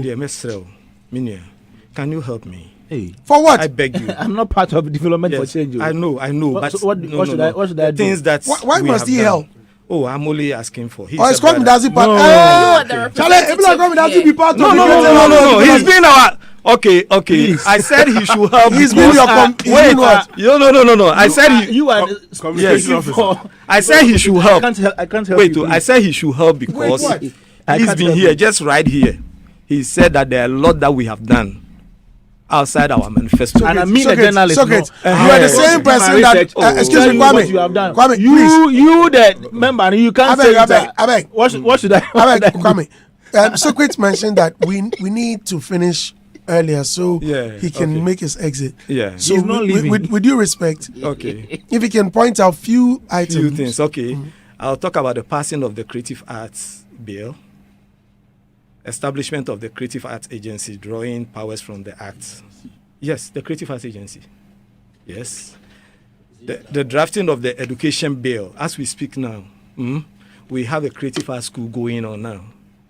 Can you help me? Hey. For what? I beg you. I'm not part of development for Yes, change. I know. What should I do? Things that Why must he help? Oh, I'm only asking for. Or is Kwame Dazi part? Kwame Dazi be part of No. He's been our. Okay. Please. I said he should help. He's been your No. I said you are communication officer. I said he should help. I can't help Wait, you. I said he should help because he's been here, just right here. He said that there are a lot that we have done outside our manifesto. And I mean a journalist. You are the same person that. Excuse me, Kwame. You have done. Kwame, you the member. You can't say that. I beg. What should I? Kwame. Socrate mentioned that we need to finish earlier so he can make his exit. Yeah. So he's not leaving. With due respect, Okay. if he can point out few items. Few things. Okay. I'll talk about the passing of the Creative Arts Bill. establishment of the Creative Arts Agency, drawing powers from the Act. Yes, the Creative Arts Agency. Yes. The drafting of the education bill, as we speak now, we have a creative arts school going on now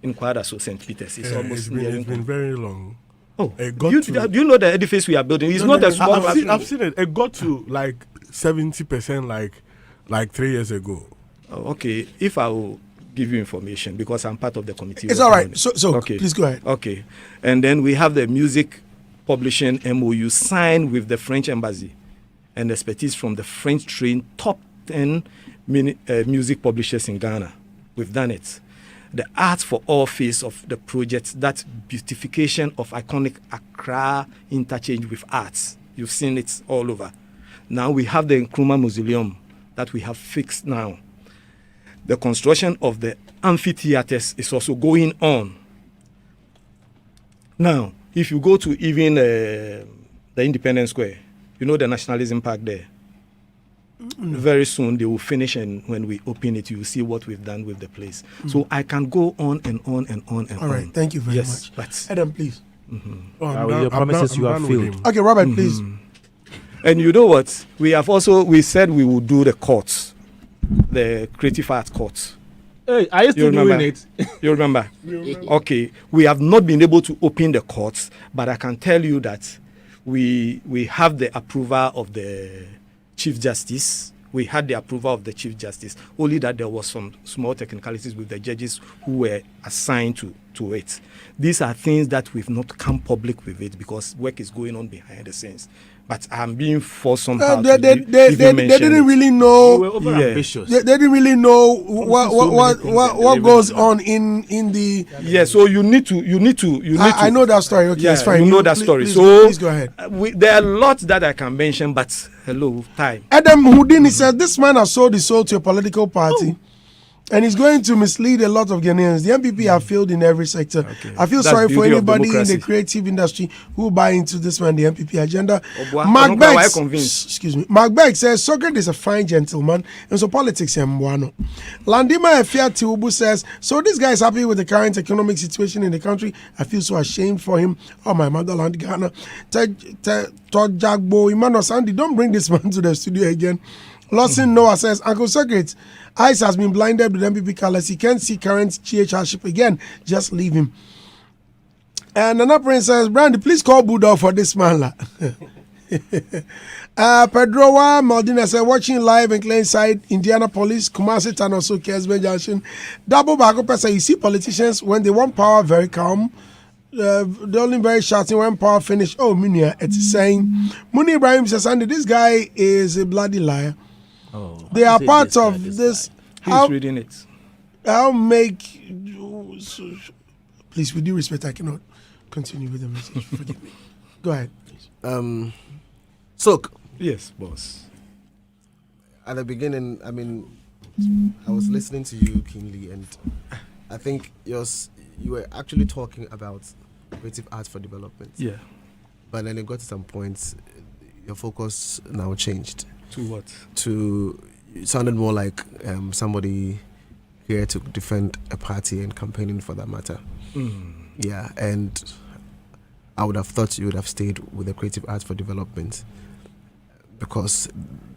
in Kwadaso, St. Peter's. It's almost it's been very long. Oh, do you know the edifice we are building? It's not a small. I've seen it. It got to like 70%, like 3 years ago. Oh, okay, if I will give you information because I'm part of the committee. It's all right. So okay. Please go ahead. Okay, and then we have the music publishing MOU signed with the French embassy and expertise from the French trained top 10 music publishers in Ghana. We've done it. The art for all phase of the project, that beautification of iconic Accra interchange with arts. You've seen it all over. Now we have the Nkrumah Mausoleum that we have fixed now. The construction of the amphitheaters is also going on. Now, if you go to even the Independence Square, you know the Nationalism Park there. Very soon they will finish, and when we open it, you will see what we've done with the place. So I can go on and on and on and on. All right, thank you very much. But Adam, please. Oh, your promises you have failed. Okay, Robert, please. And you know what? We said we would do the courts, the creative arts courts. Hey, I used to doing it. You remember? Okay, we have not been able to open the courts, but I can tell you that we have the approval of the Chief Justice. We had the approval of the Chief Justice, only that there was some small technicalities with the judges who were assigned to it. These are things that we've not come public with it because work is going on behind the scenes. But I'm being forced somehow They didn't really know. You were over ambitious. They didn't really know what goes on in the. Yeah, so you need to. I know that story. Okay, yeah, it's fine. You know that story. Please, so please go ahead. There are lots that I can mention, but hello, time. Adam Houdini said this man has sold his soul to a political party. And he's going to mislead a lot of Ghanaians. The NPP have failed in every sector. Okay. I feel That's sorry for beauty of anybody in democracy. the creative industry who buy into this man, the NPP agenda. Mark Beck says Socrate is a fine gentleman, and so politics and Mwano. Landima Efia Tiubu says, so this guy is happy with the current economic situation in the country. I feel so ashamed for him. Oh, my motherland, Ghana. Tojagbo Imano Sandy, don't bring this man to the studio again. Lawson Noah says, Uncle Socrates, eyes has been blinded with MPP colors. He can't see current GHRship again. Just leave him. And Nana Prince says, Brandy, please call Bulldog for this man. Pedrowa Maldina said, watching live in Glenside, Indianapolis, Kumasi Town, also Kesbe Junction. Double Bago Pesa, you see politicians, when they want power, very calm. They're only very shouting when power finish. Oh, Munia, it's saying. Muni Ibrahim says, Andy, this guy is a bloody liar. Oh, They are part of this. He's reading it. I'll make. Please, with due respect, I cannot continue with the message. Forgive me. Go ahead, please. Soak, Yes, boss. at the beginning, I mean, I was listening to you keenly, and I think you were actually talking about creative arts for development. Yeah. But then it got to some points, your focus now changed. To what? It sounded more like somebody here to defend a party and campaigning for that matter. Yeah, and I would have thought you would have stayed with the creative arts for development because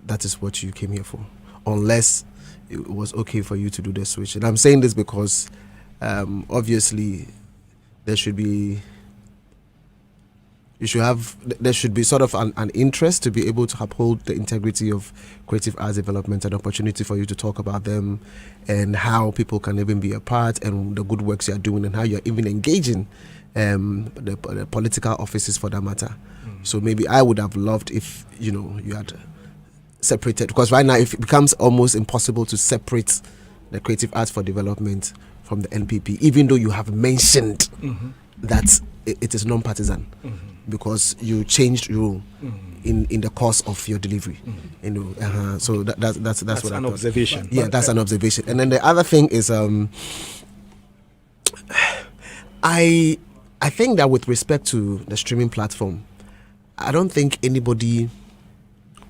that is what you came here for, unless it was okay for you to do the switch. And I'm saying this because obviously there should be sort of an interest to be able to uphold the integrity of creative arts development, an opportunity for you to talk about them and how people can even be a part and the good works you're doing and how you're even engaging the political offices for that matter. So maybe I would have loved if, you had separated, because right now it becomes almost impossible to separate the creative arts for development from the NPP, even though you have mentioned that it is non-partisan. Because you changed rule in the course of your delivery, so that's what an observation. Yeah, that's an observation. And then the other thing is, I think that with respect to the streaming platform, I don't think anybody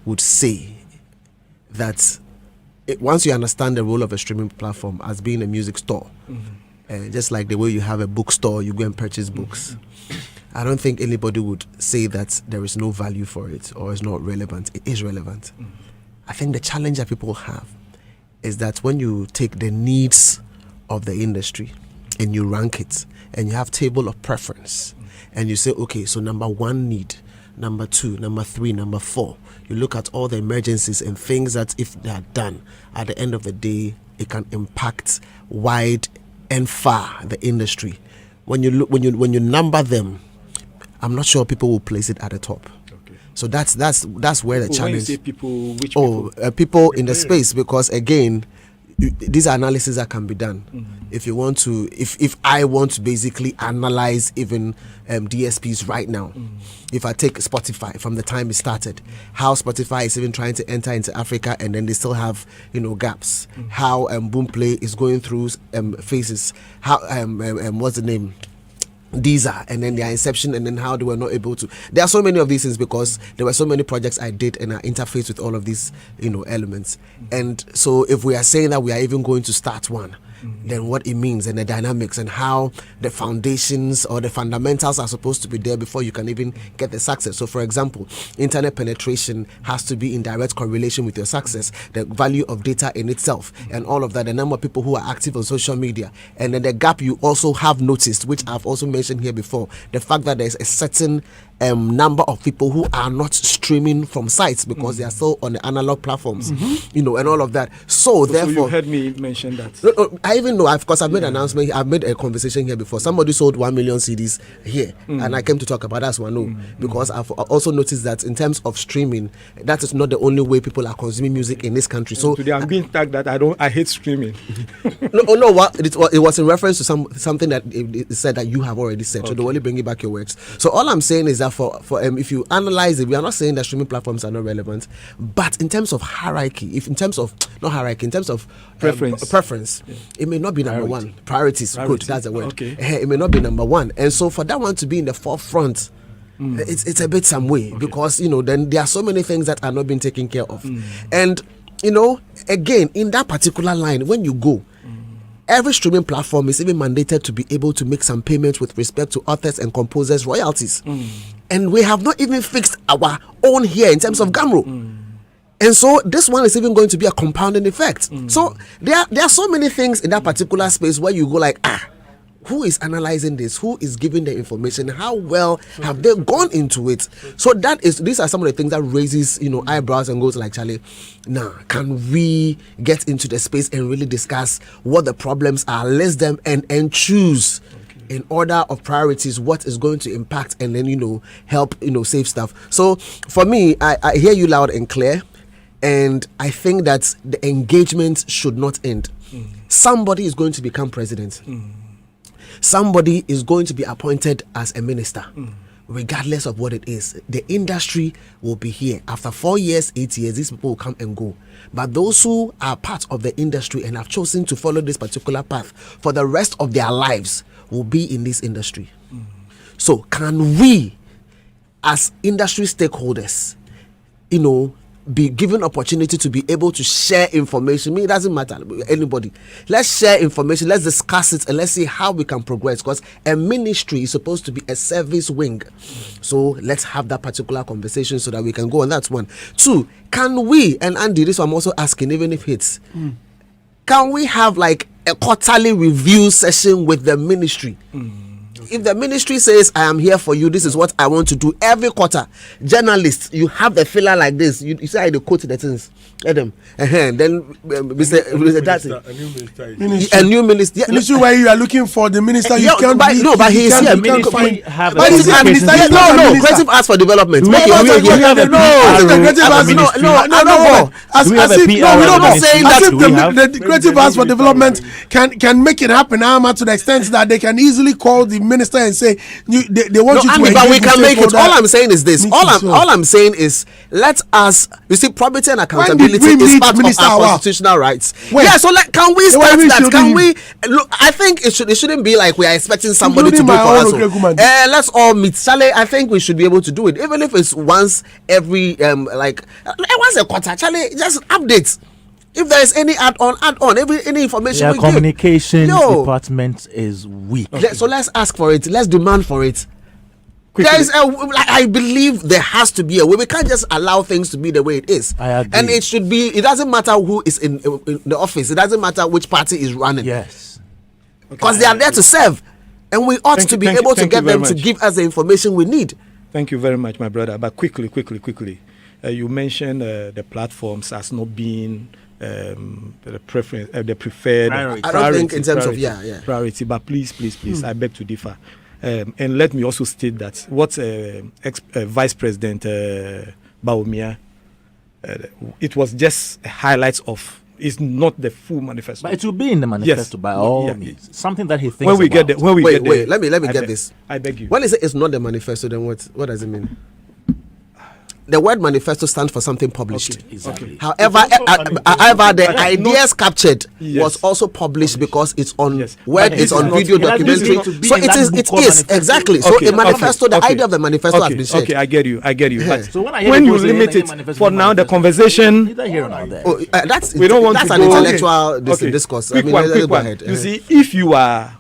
would say that once you understand the role of a streaming platform as being a music store, just like the way you have a bookstore, you go and purchase books. I don't think anybody would say that there is no value for it or it's not relevant. It is relevant. I think the challenge that people have is that when you take the needs of the industry and you rank it and you have table of preference and you say, okay, so number 1 need, number 2, number 3, number 4, you look at all the emergencies and things that if they are done, at the end of the day, it can impact wide and far the industry. When you look, when you number them, I'm not sure people will place it at the top. Okay. So that's where the challenge. When you say people, which people? People in the space, because again, these are analyses that can be done. If you want to, if I want to basically analyze even DSPs right now, if I take Spotify from the time it started, how Spotify is even trying to enter into Africa and then they still have gaps. How Boomplay is going through phases. How what's the name? Deezer, and then their inception, and then how they were not able to. There are so many of these things because there were so many projects I did and I interface with all of these elements. And so if we are saying that we are even going to start one, then what it means and the dynamics and how the foundations or the fundamentals are supposed to be there before you can even get the success. So for example, internet penetration has to be in direct correlation with your success, the value of data in itself and all of that, the number of people who are active on social media, and then the gap you also have noticed, which I've also mentioned here before, the fact that there's a certain number of people who are not streaming from sites because they are still on the analog platforms, and all of that. So therefore, you heard me mention that. I even know, of course, I've made an announcement. I've made a conversation here before. Somebody sold 1 million CDs here, and I came to talk about that. So I know because I've also noticed that in terms of streaming, that is not the only way people are consuming music in this country. So today I'm being tagged that I hate streaming. no. What it was in reference to something that it said that you have already said. So they only bring it back your words. So all I'm saying is that for if you analyze it, we are not saying that streaming platforms are not relevant, but in terms of hierarchy, in terms of preference, it may not be number one. Priorities, good, that's the word. Okay. It may not be number one, and so for that one to be in the forefront, it's a bit some way because then there are so many things that are not being taken care of, and again in that particular line when you go. Every streaming platform is even mandated to be able to make some payments with respect to authors and composers' royalties. And we have not even fixed our own here in terms of Gamro. And so this one is even going to be a compounding effect. So there are so many things in that particular space where you go like, who is analyzing this? Who is giving the information? How well have they gone into it? So these are some of the things that raises, eyebrows and goes like, Charlie, now can we get into the space and really discuss what the problems are, list them and choose in order of priorities what is going to impact and then, help, save stuff. So for me, I hear you loud and clear. And I think that the engagement should not end. Somebody is going to become president. Somebody is going to be appointed as a minister, regardless of what it is. The industry will be here. After 4 years, 8 years, these people will come and go. But those who are part of the industry and have chosen to follow this particular path for the rest of their lives will be in this industry. So can we, as industry stakeholders, be given opportunity to be able to share information? It doesn't matter anybody. Let's share information, let's discuss it, and let's see how we can progress, because a ministry is supposed to be a service wing. So let's have that particular conversation so that we can go on. That's one. Two, can we, and Andy, this I'm also asking, even if it's can we have like a quarterly review session with the ministry? If the ministry says, I am here for you, this is what I want to do every quarter. Journalists, you have the filler like this. You say I quote the things. Adam. Then Mr. A new minister. Ministry where you are looking for the minister. You can't. But he is here. Ministry have but he's a minister. No. Creative Arts for Development. We have a the Creative Arts for Development can make it happen, to the extent that they can easily call the minister and say they want you to. But we can make it. All I'm saying is this. All I'm saying is let us. You see, probity and accountability is part of our constitutional rights. Yeah. So can we start that? Can we look? I think it shouldn't be like we are expecting somebody to do for us. Let's all meet. Charlie, I think we should be able to do it, even if it's once every once a quarter. Charlie, just updates. If there is any add-on. Any information Their we communications give. department is weak. So let's ask for it. Let's demand for it. Quickly. There is I believe there has to be a way. We can't just allow things to be the way it is. I agree. And it should be. It doesn't matter who is in the office. It doesn't matter which party is running. Yes. Because they are there to serve, and we ought to be able to get them to give us the information we need. Thank you very much, my brother. But quickly. You mentioned the platforms as not being the preference, the preferred Priority. I don't think in terms of priority. But please, I beg to differ. And let me also state that what Vice President Bawumia, it was just highlights of. It's not the full manifesto. But it will be in the manifesto by all means. Something that he thinks when we about. get there, Wait, let me get this. I beg you. When is it's not the manifesto, then what does it mean? The word manifesto stands for something published. Okay, exactly. However, the ideas captured was also published because it's on word, it's on video documentary. So it is exactly. So a manifesto, the idea of the manifesto has been shared. Okay, I get you. But So when you limit it for now, the conversation. Neither here nor there. We don't want that's an intellectual discourse. Quick one. You see, if you are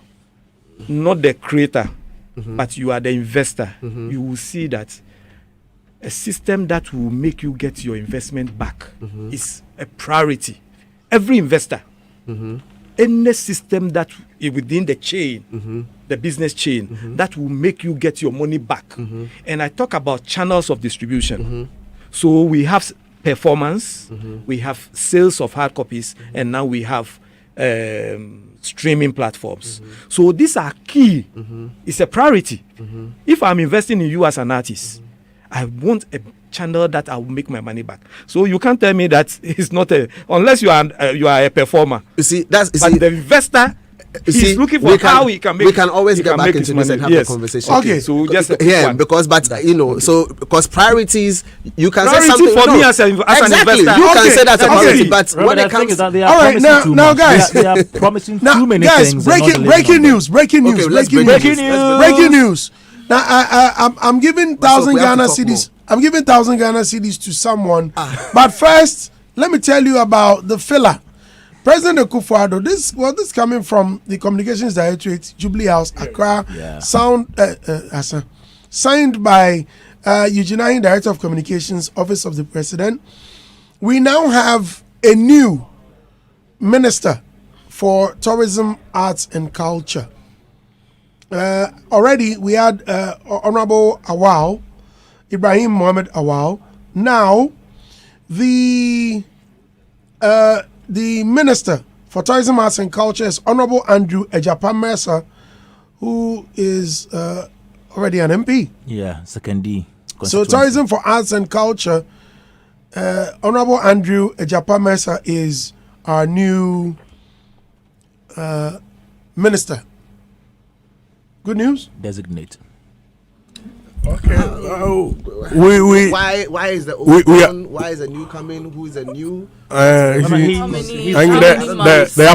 not the creator, but you are the investor, you will see that a system that will make you get your investment back is a priority. Every investor, any system that within the chain, the business chain, that will make you get your money back. And I talk about channels of distribution. So we have performance, we have sales of hard copies, and now we have streaming platforms. So these are key. It's a priority. If I'm investing in you as an artist, I want a channel that I will make my money back. So you can't tell me that it's not unless you are a performer. You see, the investor is looking for how he can make. We can always get back into this and have a conversation. Okay, so just because because priorities, you can priority say something for me as an investor. You can say that's a priority, but when it comes, all right, now, guys, they are promising too many guys, things. Breaking news. Now I'm giving 1,000 Ghana cedis. I'm giving 1,000 Ghana cedis to someone. But first, let me tell you about the filler. President Akufo-Addo. This coming from the Communications Directorate, Jubilee House, Accra. Signed by Eugene Ayin, Director of Communications, Office of the President. We now have a new Minister for Tourism, Arts and Culture. Already we had Honorable Awal, Ibrahim Mohammed Awal. Now the Minister for Tourism, Arts and Culture is Honorable Andrew Ejapa-Mensah, who is already an MP. Yeah, second D. So Tourism for Arts and Culture, Honorable Andrew Ejapa-Mensah is our new Minister. Good news. Designate. Okay. why is the old one? Why is a new coming? Who is a new? The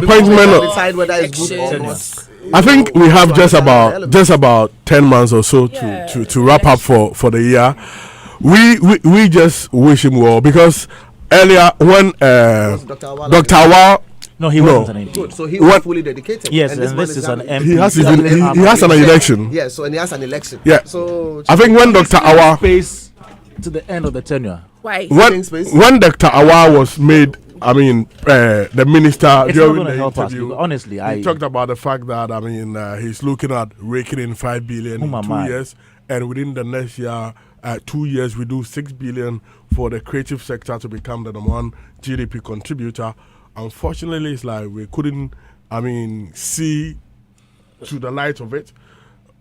appointment. Decide whether it's good or not. I think we have just about 10 months or so to wrap up for the year. We just wish him well, because earlier when Dr. Awal. No, he wasn't an MP. Good. So he was fully dedicated. Yes, and this is an MP. He has an election. Yes, so and he has an election. Yeah. So I think when Dr. Awal space to the end of the tenure. Why? When Dr. Awal was made, the minister It's during not the help us, interview, because honestly, he talked about the fact that he's looking at raking in 5 billion in 2 years, and within the next year, 2 years, we do 6 billion for the creative sector to become the number one GDP contributor. Unfortunately, it's like we couldn't, see to the light of it,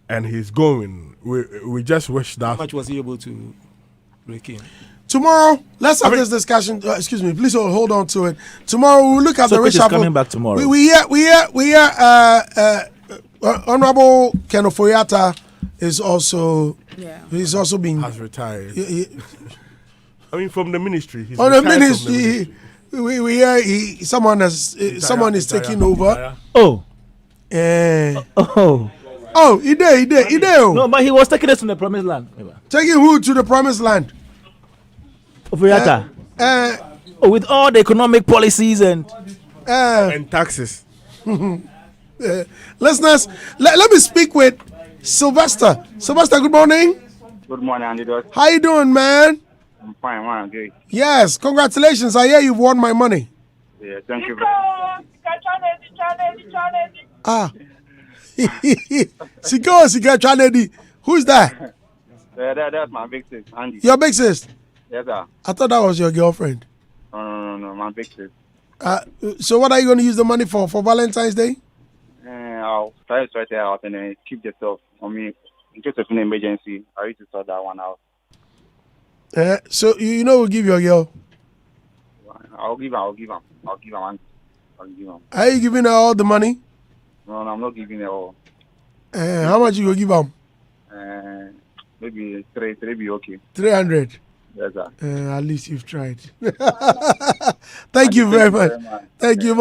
and he's going. We just wish that. How much was he able to rake in? Tomorrow, let's have this discussion. Excuse me, please hold on to it. Tomorrow we'll look at the reshuffle. coming back tomorrow. We hear Honorable Ken Ofori-Atta is also he's also being has retired. From the ministry. He's on the ministry. We hear someone is taking over. Oh, he did. No, but he was taking us to the promised land. Taking who to the promised land? Ofori-Atta. Oh, with all the economic policies and And taxes. Listeners, let me speak with Sylvester. Sylvester, good morning. Good morning, Andy. How you doing, man? I'm fine, man. I'm good. Yes, congratulations. I hear you've won my money. Yeah, thank you. Very Ah. Sika Chanedi. Who's that? that's my big sis, Andy. Your big sis? Yes, sir. I thought that was your girlfriend. No, my big sis. So what are you going to use the money for Valentine's Day? I'll try to sort it out and then keep the stuff on me. In case of an emergency, I need to sort that one out. So you know we'll give your girl. I'll give him. Are you giving her all the money? No, I'm not giving it all. How much you will give him? Maybe three be okay. 300. Yes, sir. At least you've tried. Thank you very much. Thank you.